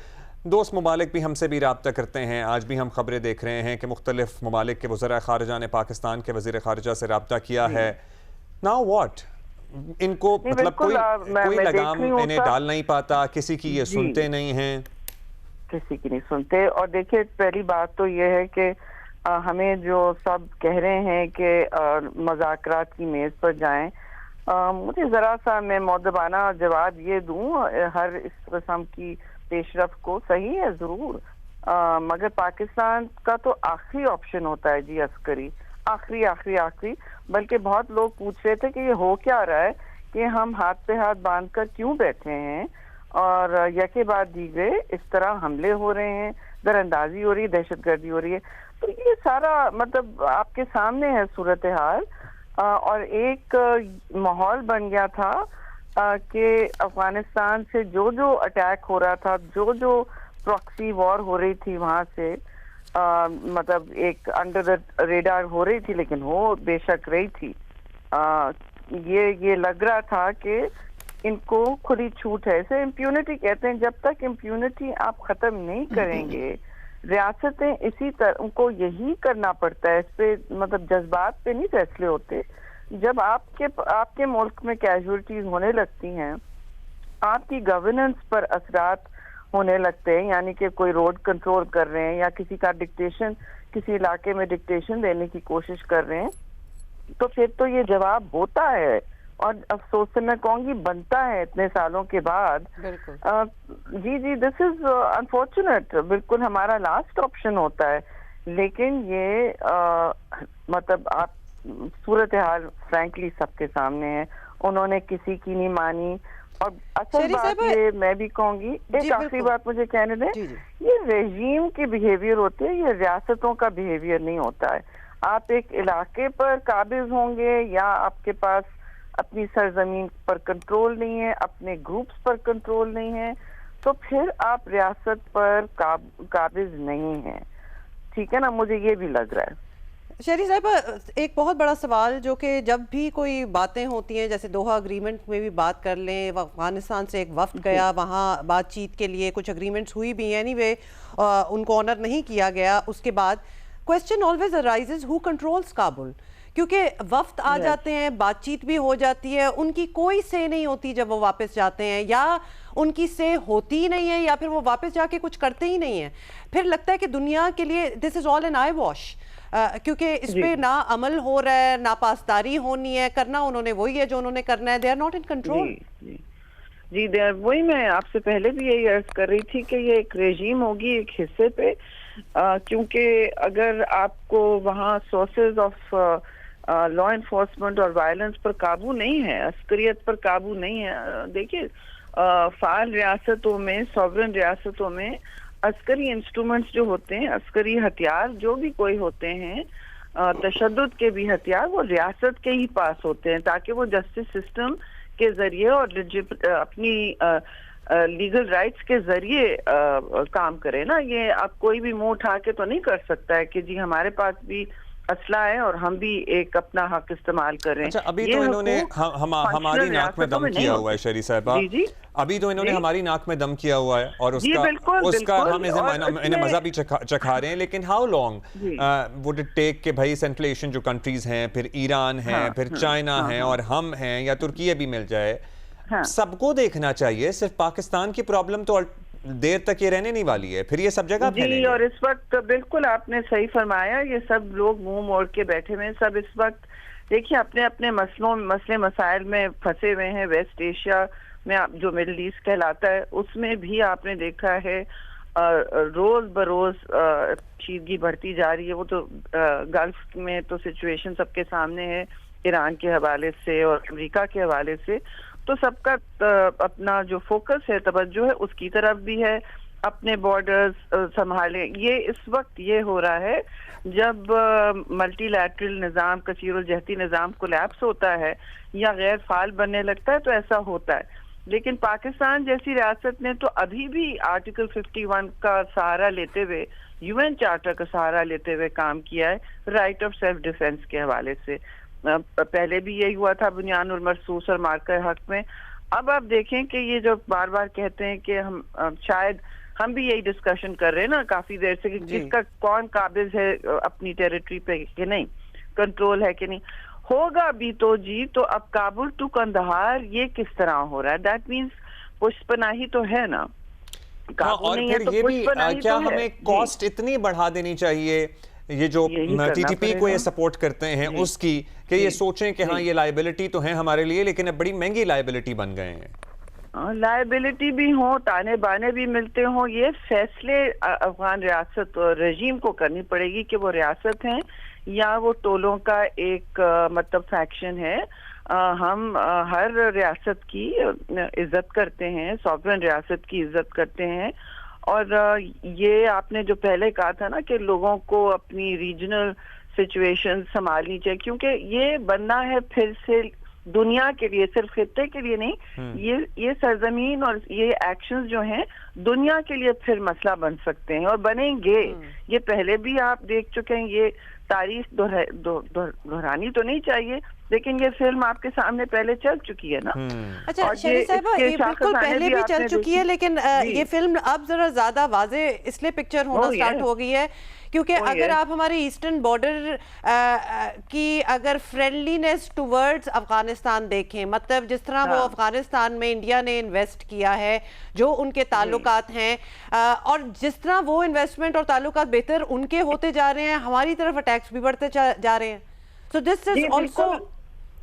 दोस्त ममालिक भी हमसे भी रब्ता करते हैं। आज भी हम खबरें देख रहे हैं कि मुख्तलिफ ममालिक के वज़ीर खारजा ने पाकिस्तान के वज़ीर खारजा से रब्ता किया है। Now what? इनको मतलब कोई लगाम इन्हें डाल नहीं पाता, किसी की ये सुनते नहीं हैं, किसी की नहीं सुनते। और देखिए पहली बात तो ये है कि हमें जो सब कह रहे हैं कि मुज़ाकरात की मेज पर जाएं, मुझे ज़रा सा मैं मौदबाना जवाब ये दूं, हर इस किस्म की पेशरफ को सही है ज़रूर, मगर पाकिस्तान का तो आखिरी ऑप्शन होता है जी अस्करी, आखिरी। बल्कि बहुत लोग पूछ रहे थे कि ये हो क्या रहा है कि हम हाथ पे हाथ बांधकर क्यों बैठे हैं और यके बाद दीगे इस तरह हमले हो रहे हैं, दरअंदाजी हो रही है, दहशतगर्दी हो रही है। तो ये सारा मतलब आपके सामने है सूरत हाल। और एक माहौल बन गया था कि अफगानिस्तान से जो जो अटैक हो रहा था, जो जो प्रॉक्सी वॉर हो रही थी वहाँ से, मतलब एक अंडर द रेडार हो रही थी, लेकिन हो बेशक रही थी। ये लग रहा था कि इनको खुली छूट है। इसे इम्प्यूनिटी कहते हैं। जब तक इम्प्यूनिटी आप खत्म नहीं करेंगे, रियासतें इसी तरह उनको यही करना पड़ता है। इस पे मतलब जज्बात पे नहीं फैसले होते। जब आपके मुल्क में कैजुअलिटीज होने लगती हैं, आपकी गवर्नेंस पर असरात होने लगते हैं, यानी कि कोई रोड कंट्रोल कर रहे हैं या किसी का डिक्टेशन, किसी इलाके में डिक्टेशन देने की कोशिश कर रहे हैं, तो फिर तो ये जवाब होता है। और अफसोस से मैं कहूँगी बनता है इतने सालों के बाद। जी दिस इज अनफॉर्चुनेट। बिल्कुल हमारा लास्ट ऑप्शन होता है, लेकिन ये मतलब आप सूरत हाल फ्रैंकली सबके सामने है। उन्होंने किसी की नहीं मानी। और असल बात ये मैं भी कहूँगी, एक आखिरी बात मुझे कहने दें, ये रेजीम की बिहेवियर होती है, ये रियासतों का बिहेवियर नहीं होता है। आप एक इलाके पर काबिज होंगे या आपके पास अपनी सरजमीन पर कंट्रोल नहीं है, अपने ग्रुप्स पर कंट्रोल नहीं है, तो फिर आप रियासत पर काबिज नहीं है। ठीक है ना, मुझे ये भी लग रहा है। शहरी साहब, एक बहुत बड़ा सवाल जो कि जब भी कोई बातें होती हैं, जैसे दोहा अग्रीमेंट में भी बात कर लें, अफगानिस्तान से एक वफ्द गया, वहाँ बातचीत के लिए कुछ अग्रीमेंट्स हुई भी, एनीवे उनको ऑनर नहीं किया गया। उसके बाद question always arises, who controls Kabul? क्योंकि वफ्द आ जाते हैं, बातचीत भी हो जाती है, उनकी कोई से नहीं होती जब वो वापस जाते हैं, या उनकी से होती ही नहीं है, या फिर वो वापस जाके कुछ करते ही नहीं है। फिर लगता है कि दुनिया के लिए this is all an eyewash, क्योंकि इस पे ना अमल हो रहा है, ना पासदारी होनी है, करना उन्होंने वही है जो उन्होंने करना है। They are not in control. जी वही मैं आपसे पहले भी यही अर्ज कर रही थी कि ये एक रेजीम होगी एक हिस्से पे, क्योंकि अगर आपको वहाँ सोर्सेज ऑफ लॉ इन्फोर्समेंट और वायलेंस पर काबू नहीं है, अस्करियत पर काबू नहीं है। देखिए फाल रियासतों में, सॉवरन रियासतों में अस्करी इंस्ट्रूमेंट्स जो होते हैं, अस्करी हथियार जो भी कोई होते हैं, तशद्दुद के भी हथियार, वो रियासत के ही पास होते हैं, ताकि वो जस्टिस सिस्टम के जरिए और अपनी लीगल राइट्स के जरिए काम करे ना। ये आप कोई भी मुंह उठा के तो नहीं कर सकता है कि जी हमारे पास भी असला है और हम भी एक अपना हक इस्तेमाल करें। अच्छा, अभी तो इन्होंने हमारी नाक में दम किया हुआ है शहरी साहिबा। अभी तो इन्होंने हमारी नाक में दम किया हुआ है और उसका हम इन्हें मजा भी चखा रहे हैं। लेकिन how long would it take कि भाई सेंट्रल एशियन जो कंट्रीज हैं, फिर ईरान है, फिर चाइना है, और हम हैं, या तुर्की भी मिल जाए, सबको देखना चाहिए। सिर्फ पाकिस्तान की प्रॉब्लम तो देर तक ये रहने नहीं वाली है, फिर ये सब जगह जी। और इस वक्त बिल्कुल आपने सही फरमाया, ये सब लोग मुंह मोड़ के बैठे हुए हैं। सब इस वक्त देखिए अपने अपने मसले मसाइल में फंसे हुए हैं। वेस्ट एशिया में जो मिडिल ईस्ट कहलाता है, उसमें भी आपने देखा है रोज बरोज शीदगी बढ़ती जा रही है। वो तो गल्फ में तो सिचुएशन सबके सामने है, ईरान के हवाले से और अमेरिका के हवाले से, तो सबका अपना जो फोकस है, तवज्जो है, उसकी तरफ भी है, अपने बॉर्डर्स संभाले। ये इस वक्त ये हो रहा है जब मल्टीलैटरल निज़ाम, कसीरुल जहती निज़ाम कोलैप्स होता है या गैर फाल बनने लगता है, तो ऐसा होता है। लेकिन पाकिस्तान जैसी रियासत ने तो अभी भी आर्टिकल 51 का सहारा लेते हुए, यूएन चार्टर का सहारा लेते हुए काम किया है राइट ऑफ सेल्फ डिफेंस के हवाले से। पहले भी यही हुआ था बुनियानुल मरसूस और मार्का हक में। अब आप देखें कि ये जो बार बार कहते हैं कि हम शायद हम भी यही डिस्कशन कर रहे हैं ना काफी देर से कि किसका कौन काबिज है अपनी टेरिटरी पे कि नहीं, कंट्रोल है कि नहीं। होगा भी तो जी, तो अब काबुल टू कंदहार ये किस तरह हो रहा है? दैट मीन्स पुष्पनाही तो है ना, काबुल और नहीं फिर है तो ये भी पुष्पनाही क्या तो है। हमें कॉस्ट इतनी बढ़ा देनी चाहिए, ये जो यही करना टीटीपी को पड़ेगा। ये सपोर्ट करते हैं उसकी, कि ये सोचें कि हाँ ये लायबिलिटी तो है हमारे लिए, लेकिन अब बड़ी महंगी लायबिलिटी बन गए हैं। लायबिलिटी भी हो, ताने बाने भी मिलते हो, ये फैसले अफगान रियासत और रजीम को करनी पड़ेगी कि वो रियासत है या वो टोलों का एक मतलब फैक्शन है। हम हर रियासत की इज्जत करते हैं, सॉवरेन रियासत की इज्जत करते हैं। और ये आपने जो पहले कहा था ना कि लोगों को अपनी रीजनल सिचुएशन संभालनी चाहिए, क्योंकि ये बनना है फिर से दुनिया के लिए, सिर्फ खित्ते के लिए नहीं, ये सरजमीन और ये एक्शंस जो हैं दुनिया के लिए फिर मसला बन सकते हैं और बनेंगे। ये पहले भी आप देख चुके हैं, ये तारीख दोहरानी तो नहीं चाहिए, लेकिन ये फिल्म आपके सामने पहले चल चुकी है ना। अच्छा और शरीफ साहिबा, ये बिल्कुल शाखसाने पहले भी भी चल आपने चुकी है, देखी। लेकिन ये फिल्म अब जरा ज्यादा वाजे इसलिए पिक्चर होना Oh, स्टार्ट yes. हो गई है क्योंकि Oh, अगर yes. आप हमारे ईस्टर्न बॉर्डर की अगर फ्रेंडलीनेस टुवर्ड्स अफगानिस्तान देखें, मतलब जिस तरह वो हाँ। अफगानिस्तान में इंडिया ने इन्वेस्ट किया है, जो उनके ताल्लुकात हैं, और जिस तरह वो इन्वेस्टमेंट और ताल्लुकात बेहतर उनके होते जा रहे हैं, हमारी तरफ अटैक्स भी बढ़ते जा रहे हैं। सो दिस इज जी, ऑल्सो बिल्कुल।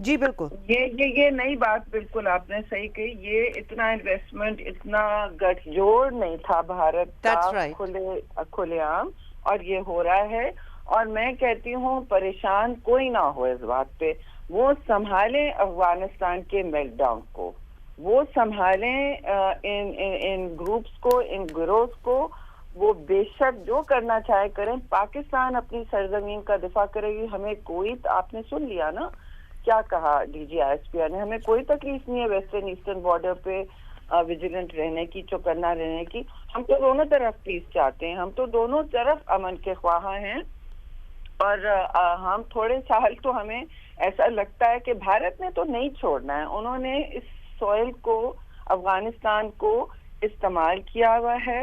जी बिल्कुल ये नई बात बिल्कुल आपने सही कही। ये इतना इन्वेस्टमेंट, इतना गठजोड़ नहीं था भारत That's का right. खुलेआम, और ये हो रहा है। और मैं कहती हूँ परेशान कोई ना हो इस बात पे, वो संभालें अफगानिस्तान के मेल्टडाउन को, वो संभालें इन ग्रुप्स को, इन गिरोह को। वो बेशक जो करना चाहे करें, पाकिस्तान अपनी सरजमीन का दिफा करेगी। हमें कोई, आपने सुन लिया ना क्या कहा DGISPR ने, हमें कोई तकलीफ नहीं है वेस्टर्न ईस्टर्न बॉर्डर पे विजिलेंट रहने की, चौकन्ना रहने की। हम तो दोनों तरफ पीस चाहते हैं, हम तो दोनों तरफ अमन के ख्वाह हैं। और हम थोड़े साल तो हमें ऐसा लगता है कि भारत ने तो नहीं छोड़ना है। उन्होंने इस सॉइल को, अफगानिस्तान को इस्तेमाल किया हुआ है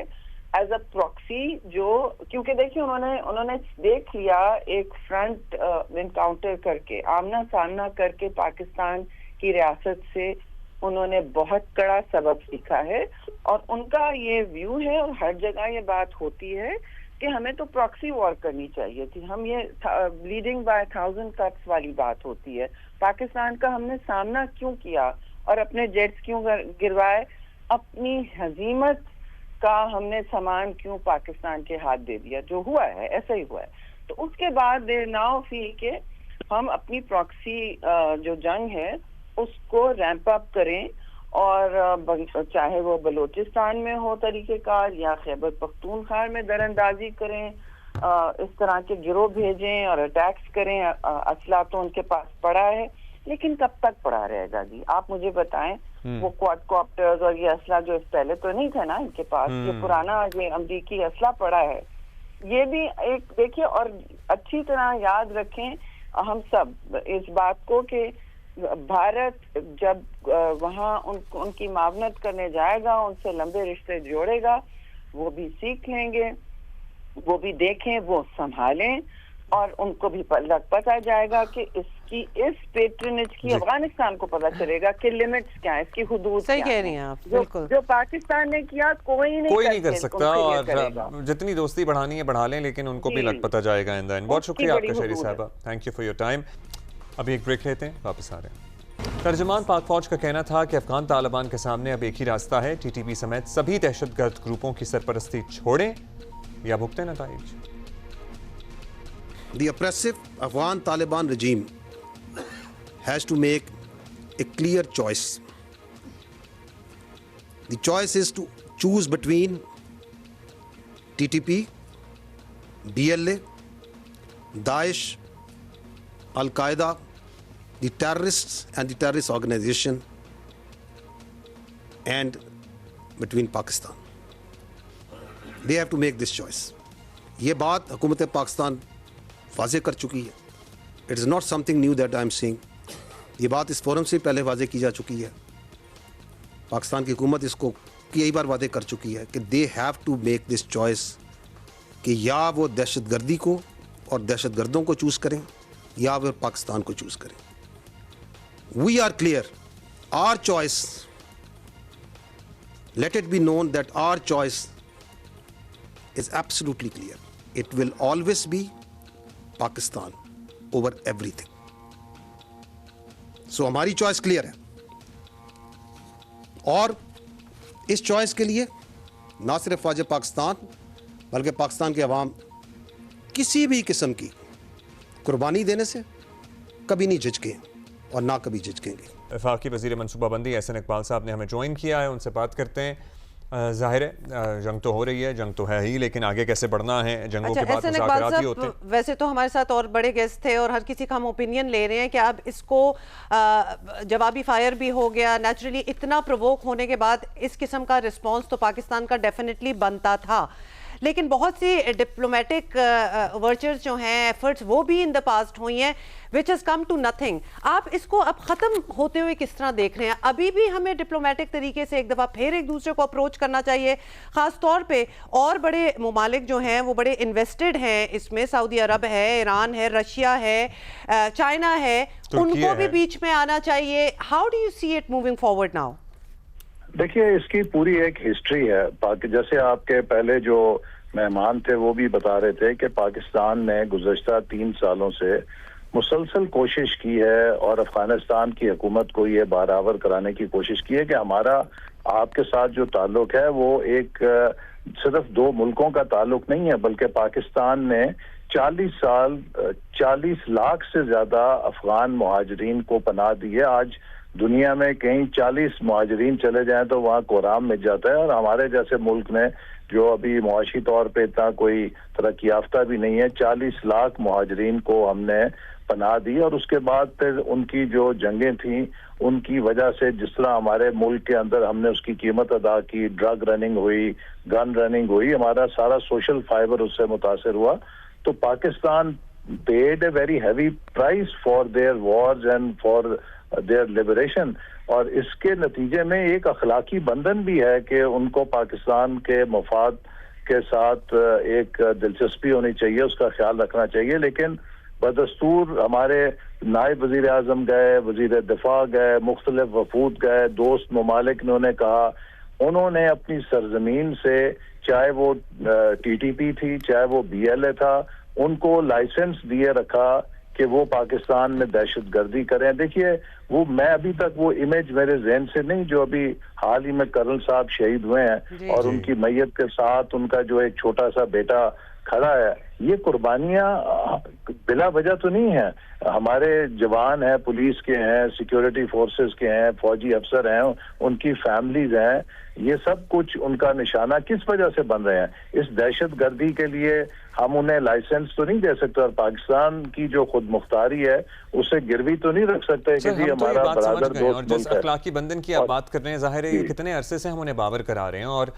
एज अ प्रॉक्सी, जो क्योंकि देखिए उन्होंने देख लिया एक फ्रंट इनकाउंटर करके, आमना सामना करके पाकिस्तान की रियासत से उन्होंने बहुत कड़ा सबक सीखा है। और उनका ये व्यू है, और हर जगह ये बात होती है कि हमें तो प्रॉक्सी वॉर करनी चाहिए थी। हम ये ब्लीडिंग बाय 1000 कट्स वाली बात होती है। पाकिस्तान का हमने सामना क्यों किया और अपने जेट्स क्यों गिरवाए, अपनी हजीमत का हमने सामान क्यों पाकिस्तान के हाथ दे दिया? जो हुआ है ऐसा ही हुआ है। तो उसके बाद दे नाउ फील के हम अपनी प्रॉक्सी जो जंग है उसको रैंप अप करें, और चाहे वो बलूचिस्तान में हो तरीकेकार या खैबर पख्तूनख्वा में दरअंदाजी करें, इस तरह के गिरोह भेजें और अटैक्स करें। असला तो उनके पास पड़ा है, लेकिन कब तक पड़ा रहेगा जी? आप मुझे बताएं। वो क्वाडकॉप्टर्स और ये असला जो पहले तो नहीं था ना इनके पास, ये पुराना ये अमरीकी असला पड़ा है। ये भी एक देखिए, और अच्छी तरह याद रखें हम सब इस बात को कि भारत जब वहाँ उनकी मावनत करने जाएगा, उनसे लंबे रिश्ते जोड़ेगा, वो भी सीख लेंगे, वो भी देखें, वो संभालें, और उनको भी पता जाएगा कि इस पेट्रनेज की अफगानिस्तान को पता चलेगा कि लिमिट्स क्या है, इसकी हुदूद सही क्या कह है। रही हैं आप, बिल्कुल। जो पाकिस्तान ने किया कोई नहीं कर सकता, करेगा। और जितनी दोस्ती बढ़ानी है बढ़ा लें, लेकिन उनको भी लग पता जाएगा इन द एंड। बहुत शुक्रिया आपका शरीफ साहबा, thank you for your time. अभी एक ब्रेक लेते हैं, वापस आ रहे हैं। तर्जुमान पाक फौज का कहना था कि अफगान तालिबान के सामने अब एक ही रास्ता है, टीटीपी समेत सभी दहशतगर्द ग्रुपों की सरपरस्ती छोड़ें या भुगतें नताइज। The oppressive Afghan Taliban regime has to make a clear choice. The choice is to choose between TTP, BLA, Daesh, Al-Qaeda, the terrorists and the terrorist organization, and between Pakistan. They have to make this choice. ये बात हुकूमत पाकिस्तान वाज़े कर चुकी है। It is not something knew that I am saying. ये बात इस फोरम से पहले वाज़े की जा चुकी है। पाकिस्तान की हुकूमत इसको कई बार वादे कर चुकी है कि they have to make this choice कि या वो दहशतगर्दी को और दहशतगर्दों को चूज़ करें या वो पाकिस्तान को चूज़ करें। We are clear, our choice, let it be known that our choice is absolutely clear. It will always be Pakistan over everything. So हमारी चॉइस क्लियर है और इस चॉइस के लिए ना सिर्फ फौज पाकिस्तान बल्कि पाकिस्तान के अवाम किसी भी किस्म की कुर्बानी देने से कभी नहीं झिझके और ना कभी झिझकेंगे। वफाकी वज़ीर मनसूबाबंदी एहसन इकबाल साहब ने हमें ज्वाइन किया है, उनसे बात करते हैं। ज़ाहिर है जंग तो हो रही है, जंग तो है ही, लेकिन आगे कैसे बढ़ना है, जंगों के बाद मुज़ाकरात ही होते हैं। वैसे तो हमारे साथ और बड़े गेस्ट थे और हर किसी का हम ओपिनियन ले रहे हैं कि अब इसको जवाबी फायर भी हो गया, नेचुरली इतना प्रोवोक होने के बाद इस किस्म का रिस्पॉन्स तो पाकिस्तान का डेफिनेटली बनता था, लेकिन बहुत सी डिप्लोमेटिक वर्चर्स जो हैं, एफर्ट्स, वो भी इन द पास्ट हुई हैं which has come to nothing. आप इसको अब ख़त्म होते हुए किस तरह देख रहे हैं? अभी भी हमें डिप्लोमेटिक तरीके से एक दफ़ा फिर एक दूसरे को अप्रोच करना चाहिए, ख़ास तौर पे और बड़े ममालिक जो हैं वो बड़े इन्वेस्टेड हैं इसमें, सऊदी अरब है, ईरान है, रशिया है, चाइना है, उनको भी बीच में आना चाहिए। How do you see it moving forward now? देखिए, इसकी पूरी एक हिस्ट्री है। जैसे आपके पहले जो मेहमान थे वो भी बता रहे थे कि पाकिस्तान ने गुज़श्ता 3 सालों से मुसलसल कोशिश की है और अफगानिस्तान की हुकूमत को ये बारावर कराने की कोशिश की है कि हमारा आपके साथ जो ताल्लुक है वो एक सिर्फ 2 मुल्कों का ताल्लुक नहीं है, बल्कि पाकिस्तान ने 40 साल 40 लाख से ज्यादा अफगान मुहाजिरीन को पनाह दी है। आज दुनिया में कहीं 40 मुहाजिरीन चले जाएं तो वहाँ कोराम मिल जाता है, और हमारे जैसे मुल्क में जो अभी मुआशी तौर पे इतना कोई तरक्की याफ्ता भी नहीं है, 40 लाख मुहाजिरीन को हमने पनाह दी। और उसके बाद फिर उनकी जो जंगें थी उनकी वजह से जिस तरह हमारे मुल्क के अंदर हमने उसकी कीमत अदा की, ड्रग रनिंग हुई, गन रनिंग हुई, हमारा सारा सोशल फाइबर उससे मुतासर हुआ। तो Pakistan paid a very heavy price for their Wars and for their liberation, और इसके नतीजे में एक अखलाकी बंधन भी है कि उनको पाकिस्तान के मफाद के साथ एक दिलचस्पी होनी चाहिए, उसका ख्याल रखना चाहिए। लेकिन बदस्तूर हमारे नायब वजीर आजम गए, वजीर दिफा गए, मुख्तलिफ वफूद गए, दोस्त ममालिक ने उन्हें कहा, उन्होंने अपनी सरजमीन से, चाहे वो TTP थी चाहे वो BLA था, उनको लाइसेंस दिए रखा कि वो पाकिस्तान में दहशतगर्दी करें। देखिए, वो मैं अभी तक वो इमेज मेरे जहन से नहीं, जो अभी हाल ही में कर्नल साहब शहीद हुए हैं और उनकी मैयत के साथ उनका जो एक छोटा सा बेटा खड़ा है, ये कुर्बानियां बिला वजह तो नहीं है। हमारे जवान हैं, पुलिस के हैं, सिक्योरिटी फोर्सेस के हैं, फौजी अफसर हैं, उनकी फैमिलीज हैं, ये सब कुछ उनका निशाना किस वजह से बन रहे हैं? इस दहशतगर्दी के लिए हम उन्हें लाइसेंस तो नहीं दे सकते, और पाकिस्तान की जो खुद मुख्तारी है उसे गिरवी तो नहीं रख सकते कि जी हमारा बरादर दोस्त मुल्क है। अखलाकी बंधन की आप बात कर रहे हैं, जाहिर है कितने अरसे से हम उन्हें बावर करा रहे हैं और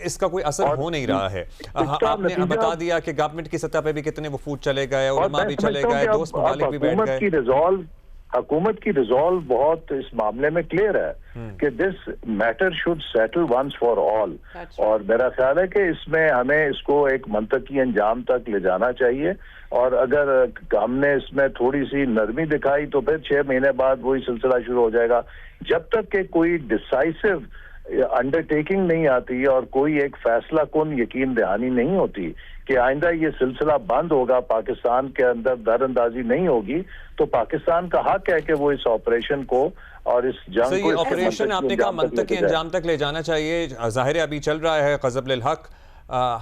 इसका कोई असर हो नहीं रहा है। आपने बता दिया कि गवर्नमेंट की सतह पे भी कितने वफूद चले गए, उलमा भी चले गए, दोस्त ममालिक भी बैठ गए। हुकूमत की रिजॉल्व बहुत इस मामले में क्लियर है कि this matter should settle once for all, और मेरा ख्याल है कि इसमें हमें इसको एक मंतकी अंजाम तक ले जाना चाहिए। और अगर हमने इसमें थोड़ी सी नरमी दिखाई तो फिर 6 महीने बाद वही सिलसिला शुरू हो जाएगा। जब तक कि कोई डिसाइसिव अंडरटेकिंग नहीं आती और कोई एक फैसला कुन यकीन दहानी नहीं होती कि आइंदा ये सिलसिला बंद होगा, पाकिस्तान के अंदर दरअंदाजी नहीं होगी, तो पाकिस्तान का हक है कि वो इस ऑपरेशन को और इस जंग सर, को ये ऑपरेशन आपने कहा मंतकी अंजाम तक ले जाना चाहिए, ज़ाहिर है अभी चल रहा है ग़ज़ब हक,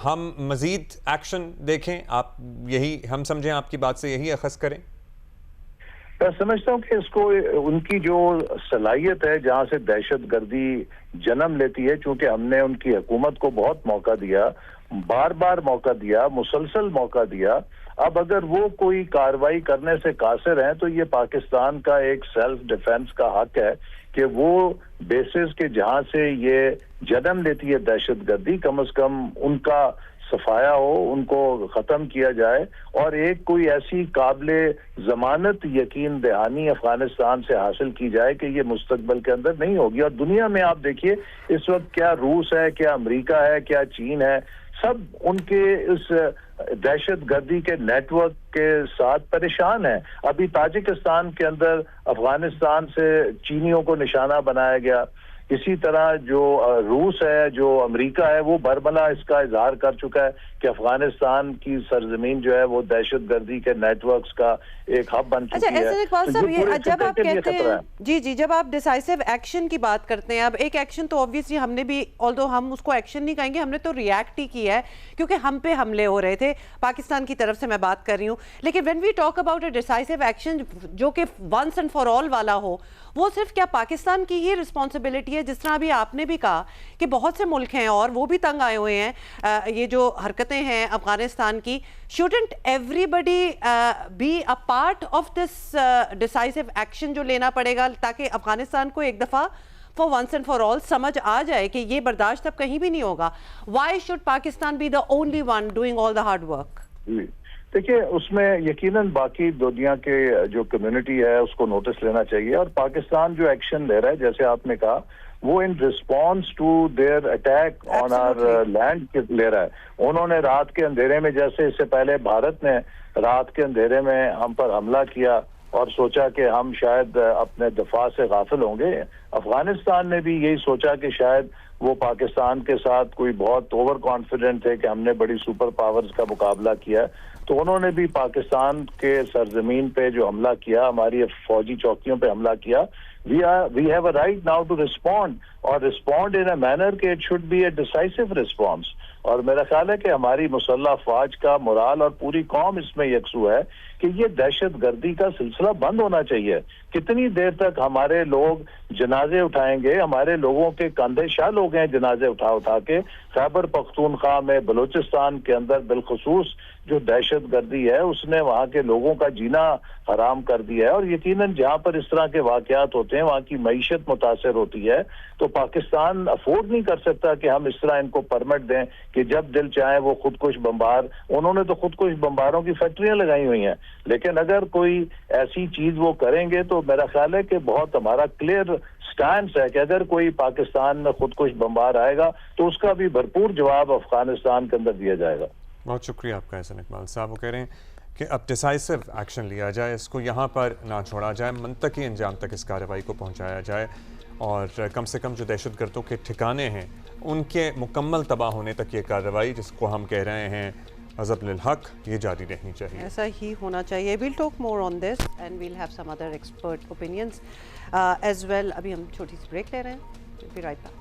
हम मज़ीद एक्शन देखें, आप यही हम समझें, आपकी बात से यही अखज़ करें? मैं समझता हूँ कि इसको उनकी जो सलाहियत है जहाँ से दहशत गर्दी जन्म लेती है, चूंकि हमने उनकी हुकूमत को बहुत मौका दिया, बार बार मौका दिया, मुसलसल मौका दिया, अब अगर वो कोई कार्रवाई करने से कासिर हैं तो ये पाकिस्तान का एक सेल्फ डिफेंस का हक है कि वो बेसिस के जहाँ से ये जन्म लेती है दहशत गर्दी, कम से कम उनका सफाया हो, उनको ख़त्म किया जाए और एक कोई ऐसी काबिले ज़मानत यकीन दहानी अफगानिस्तान से हासिल की जाए कि ये मुस्तकबिल के अंदर नहीं होगी। और दुनिया में आप देखिए इस वक्त क्या रूस है, क्या अमेरिका है, क्या चीन है, सब उनके इस दहशत गर्दी के नेटवर्क के साथ परेशान है। अभी ताजिकिस्तान के अंदर अफगानिस्तान से चीनियों को निशाना बनाया गया, इसी तरह जो रूस है, जो अमेरिका है, वो बरमला इसका इजहार कर चुका है कि अफगानिस्तान की सरजमीन जो है वो दहशत गर्दी के नेटवर्क्स का एक हब बन चुकी है। ऐसे इकबाल साहब, ये जब आप कहते हैं जी जब आप डिसाइसिव एक्शन की बात करते हैं, अब एक एक्शन तो ऑब्वियसली हमने भी, ऑल्दो हम उसको एक्शन नहीं कहेंगे, हमने तो रिएक्ट ही किया है क्योंकि हम पे हमले हो रहे थे, पाकिस्तान की तरफ से मैं बात कर रही हूँ। लेकिन when we talk about a decisive action जो कि वंस एंड फॉर ऑल वाला हो, वो सिर्फ क्या पाकिस्तान की ही रिस्पॉन्सिबिलिटी है? जिस तरह अभी आपने भी कहा कि बहुत से मुल्क हैं और वो भी तंग आए हुए हैं, ये जो हरकतें हैं अफगानिस्तान की, shouldn't everybody be a part of this decisive action जो लेना पड़ेगा ताकि अफगानिस्तान को एक दफ़ा for once and for all समझ आ जाए कि ये बर्दाश्त अब कहीं भी नहीं होगा। Why should Pakistan be the only one doing all the hard work? देखिए, उसमें यकीनन बाकी दुनिया के जो कम्युनिटी है उसको नोटिस लेना चाहिए और पाकिस्तान जो एक्शन ले रहा है, जैसे आपने कहा, वो in response to their attack on our land ले रहा है। उन्होंने रात के अंधेरे में, जैसे इससे पहले भारत ने रात के अंधेरे में हम पर हमला किया और सोचा कि हम शायद अपने दफा से गाफिल होंगे, अफगानिस्तान ने भी यही सोचा कि शायद वो पाकिस्तान के साथ कोई बहुत ओवर कॉन्फिडेंट थे कि हमने बड़ी सुपर पावर्स का मुकाबला किया, तो उन्होंने भी पाकिस्तान के सरजमीन पे जो हमला किया, हमारी फौजी चौकियों पे हमला किया। We have a right now to respond और रिस्पॉन्ड इन अ मैनर कि it should be a decisive response. और मेरा ख्याल है कि हमारी मुसल्लह फौज का मोराल और पूरी कौम इसमें यकसू है कि ये दहशत गर्दी का सिलसिला बंद होना चाहिए। कितनी देर तक हमारे लोग जनाजे उठाएंगे? हमारे लोगों के कंधे शाल हो गए जनाजे उठा उठा के। खैबर पख्तूनख्वा में, बलूचिस्तान के अंदर बिलखुसूस जो दहशत गर्दी है उसने वहाँ के लोगों का जीना हराम कर दिया है और यकीनन जहाँ पर इस तरह के वाकयात होते हैं वहाँ की मईशत मुतासर होती है। तो पाकिस्तान अफोर्ड नहीं कर सकता कि हम इस तरह इनको परमिट दें कि जब दिल चाहे वो खुदकुश बम्बार, उन्होंने तो खुदकुश बम्बारों की फैक्ट्रियां लगाई हुई हैं, लेकिन अगर कोई ऐसी चीज वो करेंगे तो मेरा ख्याल है कि बहुत हमारा क्लियर स्टैंड है कि अगर कोई पाकिस्तान में खुदकुश बम्बार आएगा तो उसका भी भरपूर जवाब अफगानिस्तान के अंदर दिया जाएगा। बहुत शुक्रिया आपका एहसन इकबाल साहब। वो कह रहे हैं कि अब डिसाइसिव एक्शन लिया जाए, इसको यहाँ पर ना छोड़ा जाए, मंतकी अंजाम तक इस कार्रवाई को पहुँचाया जाए और कम से कम जो दहशतगर्दों के ठिकाने हैं उनके मुकम्मल तबाह होने तक ये कार्रवाई, जिसको हम कह रहे हैं ग़ज़ब हक, ये जारी रहनी चाहिए। ऐसा ही होना चाहिए। We'll talk more on this and we'll have some other expert opinions as well. अभी हम छोटी सी ब्रेक ले रहे हैं, फिर right back.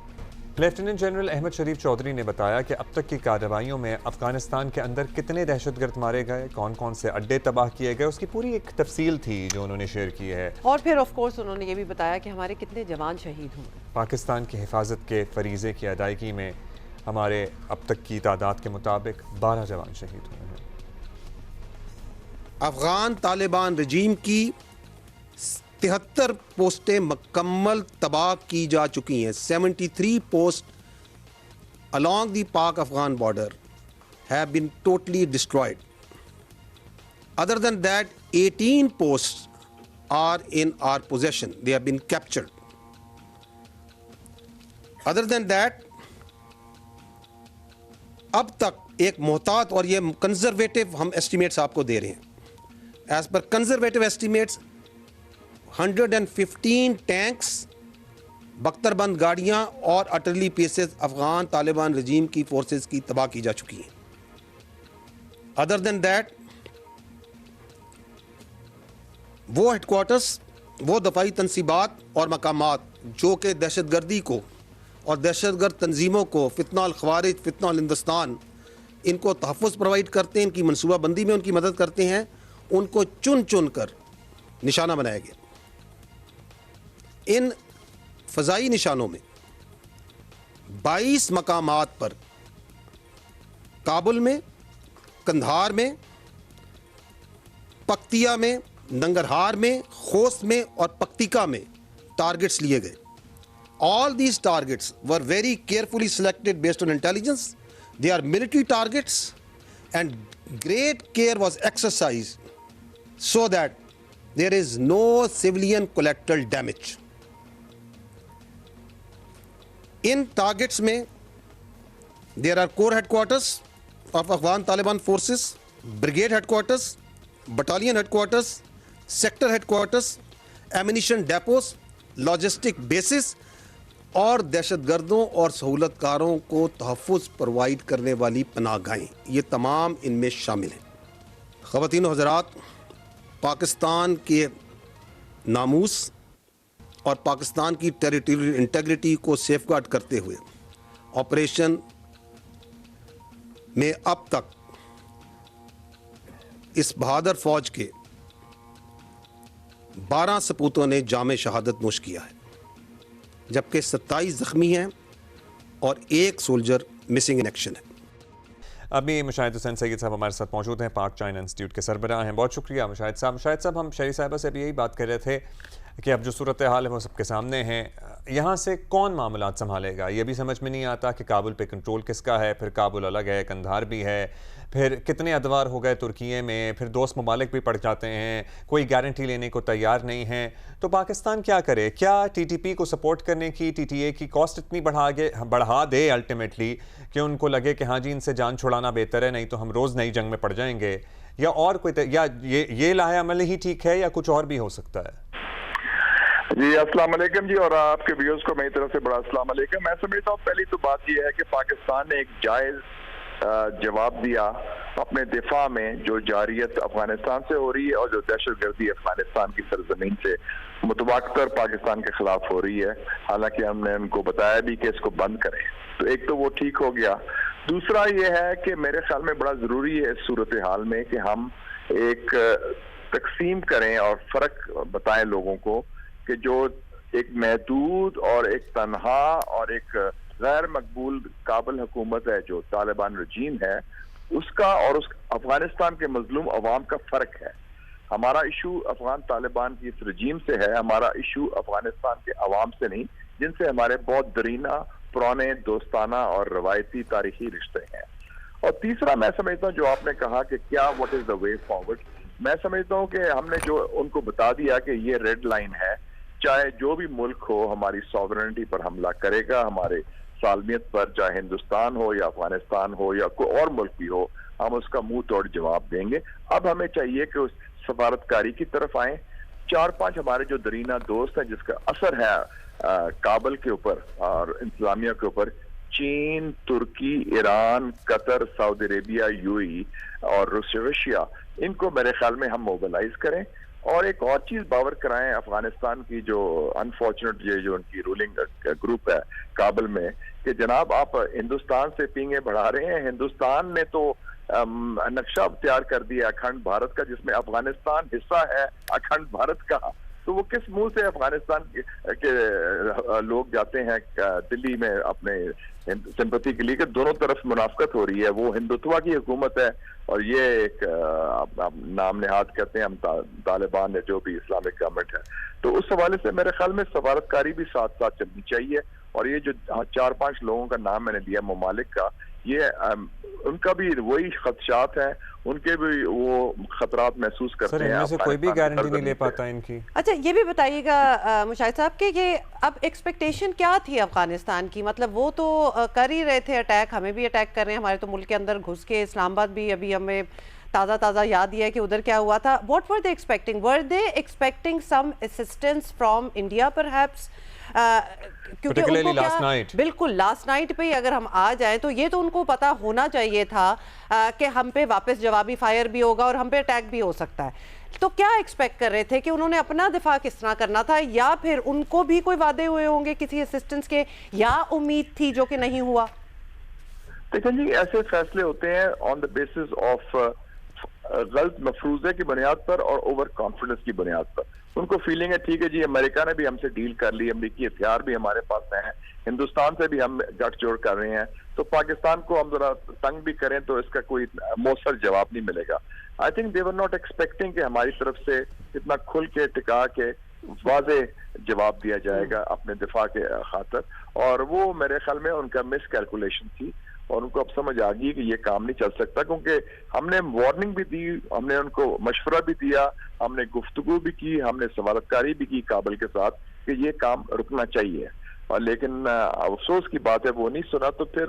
Lieutenant general Ahmed Sharif Chaudhry ने बताया कि अब तक की कार्रवाइयों में अफगानिस्तान के अंदर कितने दहशतगर्द मारे गए, कौन कौन से अड्डे तबाह किए गए, उसकी पूरी एक तफसील थी जो उन्होंने शेयर की है। और फिर ऑफ कोर्स उन्होंने ये भी बताया कि हमारे कितने जवान शहीद हुए। पाकिस्तान की हिफाजत के फरीज़े की अदायगी में हमारे अब तक की तादाद के मुताबिक 12 जवान शहीद हुए हैं। अफगान तालिबान रजीम की 73 पोस्टें मुकम्मल तबाह की जा चुकी हैं। 73 post along the Pak Afghan border have been totally destroyed. Other than that, 18 posts are in our possession. They have been captured. Other than that, अब तक एक मोहतात, और ये कंजर्वेटिव हम एस्टिमेट्स आपको दे रहे हैं, as per conservative estimates 115 tanks, बख्तरबंद गाड़ियां और अटरली पीसेस अफगान तालिबान रजीम की फोर्सेस की तबाह की जा चुकी हैं। अदर देन दैट वो हेडक्वार्टर्स, वो दफाई तनसीबात और मकामात जो कि दहशतगर्दी को और दहशतगर्द तंजीमों को, फितना अल ख़वारिज, फितना अल हिंदुस्तान, इनको तहफ़्फ़ुज़ प्रोवाइड करते हैं, इनकी मनसूबाबंदी में उनकी मदद करते हैं, उनको चुन चुन कर निशाना बनाया गया। इन फ़ज़ाई निशानों में 22 मकामात पर काबुल में, कंधार में, पक्तिया में, नंगरहार में, खोस्त में और पक्तिका में टारगेट्स लिए गए। All these targets were very carefully selected based on intelligence. They are military targets, and great care was exercised so that there is no civilian collateral damage. In targets में there are core headquarters of Afghan Taliban forces, brigade headquarters, battalion headquarters, sector headquarters, ammunition depots, logistic bases और दहशतगर्दों और सहूलतकारों को तहफ़्फ़ुज़ provide करने वाली पनाहगाहें, ये तमाम इनमें शामिल हैं। ख़वातीन व हज़रात, पाकिस्तान के नामूस और पाकिस्तान की टेरिटोरियल इंटीग्रिटी को सेफगार्ड करते हुए ऑपरेशन में अब तक इस बहादुर फ़ौज के 12 सपूतों ने जाम शहादत नोश किया है, जबकि 27 ज़ख्मी हैं और 1 सोल्जर मिसिंग इन एक्शन है। अभी मुशाहिद हुसैन सैयद साहब हमारे साथ मौजूद हैं, पाक चाइना इंस्टीट्यूट के सरबराह हैं। बहुत शुक्रिया मुशाहिद साहब। मुशाहिद साहब, हम शहरी साहिबा से भी यही बात कर रहे थे कि अब जो सूरत हाल है वो सबके सामने है, यहाँ से कौन मामलात संभालेगा? ये भी समझ में नहीं आता कि काबुल पे कंट्रोल किसका है, फिर काबुल अलग है, कंधार भी है, फिर कितने अदवार हो गए तुर्किये में, फिर दोस्त ममालिक भी पड़ जाते हैं, कोई गारंटी लेने को तैयार नहीं है। तो पाकिस्तान क्या करे? क्या TTP को सपोर्ट करने की, TTA की कॉस्ट इतनी बढ़ा दे अल्टीमेटली कि उनको लगे कि हाँ जी इनसे जान छुड़ाना बेहतर है, नहीं तो हम रोज़ नई जंग में पड़ जाएंगे, या और कोई या ये लाहे अमल ही ठीक है, या कुछ और भी हो सकता है? जी अस्सलाम वालेकुम जी, और आपके व्यूअर्स को मेरी तरफ से बड़ा अस्सलाम वालेकुम। मैं समझता हूँ पहली तो बात यह है कि पाकिस्तान ने एक जायज़ जवाब दिया अपने दिफा में, जो जारियत अफगानिस्तान से हो रही है और जो दहशतगर्दी अफगानिस्तान की सरजमीन से मुतवातर पाकिस्तान के खिलाफ हो रही है। हालांकि हमने उनको बताया भी कि इसको बंद करें, तो एक तो वो ठीक हो गया। दूसरा ये है कि मेरे ख्याल में बड़ा ज़रूरी है इस सूरत हाल में कि हम एक तकसीम करें और फ़र्क बताएं लोगों को कि जो एक महदूद और एक तनहा और एक गैर मकबूल काबुल हुकूमत है, जो तालिबान रजीम है, उसका और उस अफगानिस्तान के मजलूम अवाम का फ़र्क है। हमारा इशू अफगान तालिबान की इस रजीम से है, हमारा इशू अफगानिस्तान के अवाम से नहीं, जिनसे हमारे बहुत दरीना पुराने दोस्ताना और रवायती तारीखी रिश्ते हैं। और तीसरा मैं समझता हूँ जो आपने कहा कि क्या what is the way forward, मैं समझता हूँ कि हमने जो उनको बता दिया कि ये रेड लाइन है, चाहे जो भी मुल्क हो हमारी सॉवरेनिटी पर हमला करेगा, हमारे सालमियत पर, चाहे हिंदुस्तान हो या अफगानिस्तान हो या कोई और मुल्क भी हो, हम उसका मुंह तोड़ जवाब देंगे। अब हमें चाहिए कि उस सफारतकारी की तरफ आए। 4-5 हमारे जो दरीना दोस्त हैं जिसका असर है काबुल के ऊपर और इंतजामिया के ऊपर, चीन, तुर्की, Iran, Qatar, Saudi Arabia, UAE और रशिया, इनको मेरे ख्याल में हम मोबिलाइज करें। और एक और चीज बावर कराएं अफगानिस्तान की जो अनफॉर्चुनेट ये जो उनकी रूलिंग ग्रुप है काबुल में, कि जनाब आप हिंदुस्तान से पींगे बढ़ा रहे हैं। हिंदुस्तान ने तो नक्शा तैयार कर दिया अखंड भारत का, जिसमें अफगानिस्तान हिस्सा है अखंड भारत का। तो वो किस मुंह से अफगानिस्तान के लोग जाते हैं दिल्ली में अपने सिंपैथी के लिए कि दोनों तरफ मुनाफकत हो रही है। वो हिंदुत्व की हुकूमत है और ये एक नाम नेहाद करते हैं हम तालिबान है, जो भी इस्लामिक गवर्नमेंट है। तो उस हवाले से मेरे ख्याल में सफारतकारी भी साथ साथ चलनी चाहिए। और ये जो 4-5 लोगों का नाम मैंने दिया ममालिक का, ये उनका भी वही खदशात हैं, उनके भी वो खतरात महसूस करते हैं। इनमें से कोई भी गारंटी नहीं ले पाता इनकी। अच्छा, ये भी बताइएगा मुशाहिद साहब कि ये अब एक्सपेक्टेशन क्या थी अफगानिस्तान की? मतलब वो तो कर ही रहे थे अटैक, हमें भी अटैक कर रहे हैं, हमारे तो मुल्क के अंदर घुस के, इस्लामाबाद भी अभी हमें ताज़ा याद ही है कि उधर क्या हुआ था। What were they expecting? Were they expecting some assistance from India perhaps? क्योंकि Particularly उनको last क्या night. बिल्कुल लास्ट नाइट पे ही अगर हम आ जाएं तो ये तो उनको पता होना चाहिए था कि हम पे वापस जवाबी फायर भी होगा और हम पे अटैक भी हो सकता है। तो क्या एक्सपेक्ट कर रहे थे कि उन्होंने अपना दिफा किस तरह करना था, या फिर उनको भी कोई वादे हुए होंगे किसी असिस्टेंस के, या उम्मीद थी जो कि नहीं हुआ? देखिए जी, ऐसे फैसले होते हैं ऑन द बेसिस ऑफ गलत मफरूजे की बुनियाद पर और ओवर कॉन्फिडेंस की बुनियाद पर। उनको फीलिंग है ठीक है जी, अमेरिका ने भी हमसे डील कर ली, अमेरिकी हथियार भी हमारे पास हैं, हिंदुस्तान से भी हम गठजोड़ कर रहे हैं, तो पाकिस्तान को हम जरा तंग भी करें तो इसका कोई मौसर जवाब नहीं मिलेगा। I think they were not expecting कि हमारी तरफ से इतना खुल के टिका के वाजे जवाब दिया जाएगा अपने दिफा के खातर, और वो मेरे ख्याल में उनका मिस कैलकुलेशन थी और उनको अब समझ आ गई कि ये काम नहीं चल सकता, क्योंकि हमने वार्निंग भी दी, हमने उनको मशवरा भी दिया, हमने गुफ्तगू भी की, हमने सवालतकारी भी की काबिल के साथ कि ये काम रुकना चाहिए, और लेकिन अफसोस की बात है वो नहीं सुना, तो फिर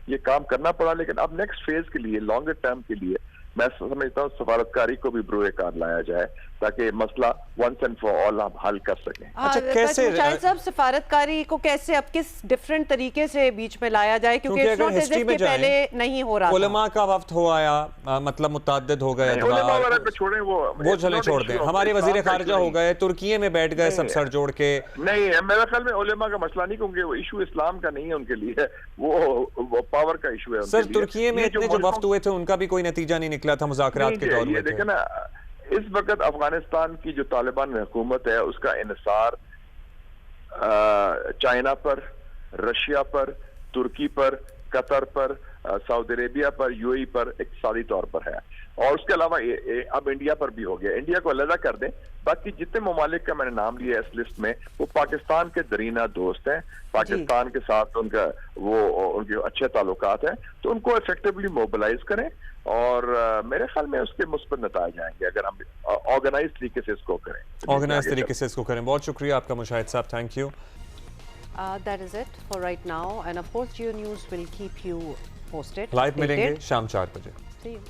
ये काम करना पड़ा। लेकिन अब नेक्स्ट फेज के लिए, लॉन्गर टर्म के लिए मैं समझता हूँ सफारतकारी को भी ब्रोए कार लाया जाए ताकि मसला वंस एंड फॉर ऑल हम हल कर सकें। अच्छा, कैसे मुशाहिद साहब, सफारतकारी को कैसे अब किस डिफरेंट तरीके से बीच में लाया जाए, क्योंकि अगर हिस्ट्री में पहले नहीं हो रहा था। उलमा का वफ्त हो आया, मतलब मुतअद्दिद हो गए, छोड़े वो चले छोड़ दें। हमारे वजीर खारजा हो गए, तुर्की में बैठ गए सब सर जोड़ के। नहीं, मेरा ख्याल में उलमा का मसला नहीं, क्योंकि वो इशू इस्लाम का नहीं है उनके लिए, वो पावर का इशू है। सर, तुर्की में इतने जो वफ्त हुए थे उनका भी कोई नतीजा नहीं निकला था, मुज़ाकरात के दौर में। देखिए ना, इस वक्त अफगानिस्तान की जो तालिबान हुकूमत है उसका इन्हिसार चाइना पर, रशिया पर, तुर्की पर, कतर पर, सऊदी अरेबिया पर, यूएई पर इक़्तिसादी तौर पर है, और उसके अलावा अब इंडिया पर भी हो गया। इंडिया को अलग कर दें, बाकी जितने ममालिक का मैंने नाम लिया इस लिस्ट में वो पाकिस्तान के दरीना दोस्त हैं, पाकिस्तान के साथ उनके अच्छे ताल्लुकात हैं, तो उनको इफेक्टिवली मोबिलाइज करें और मेरे ख्याल में उसके मुस्बत नताइज आएंगे अगर हम ऑर्गेनाइज तरीके से इसको करें। ऑर्गेनाइज तरीके से इसको करें। बहुत शुक्रिया आपका मुशाहिद साहब, thank you. That is it for right now, and of course Geo News will keep you posted. Live मिलेंगे शाम 4 बजे। See you.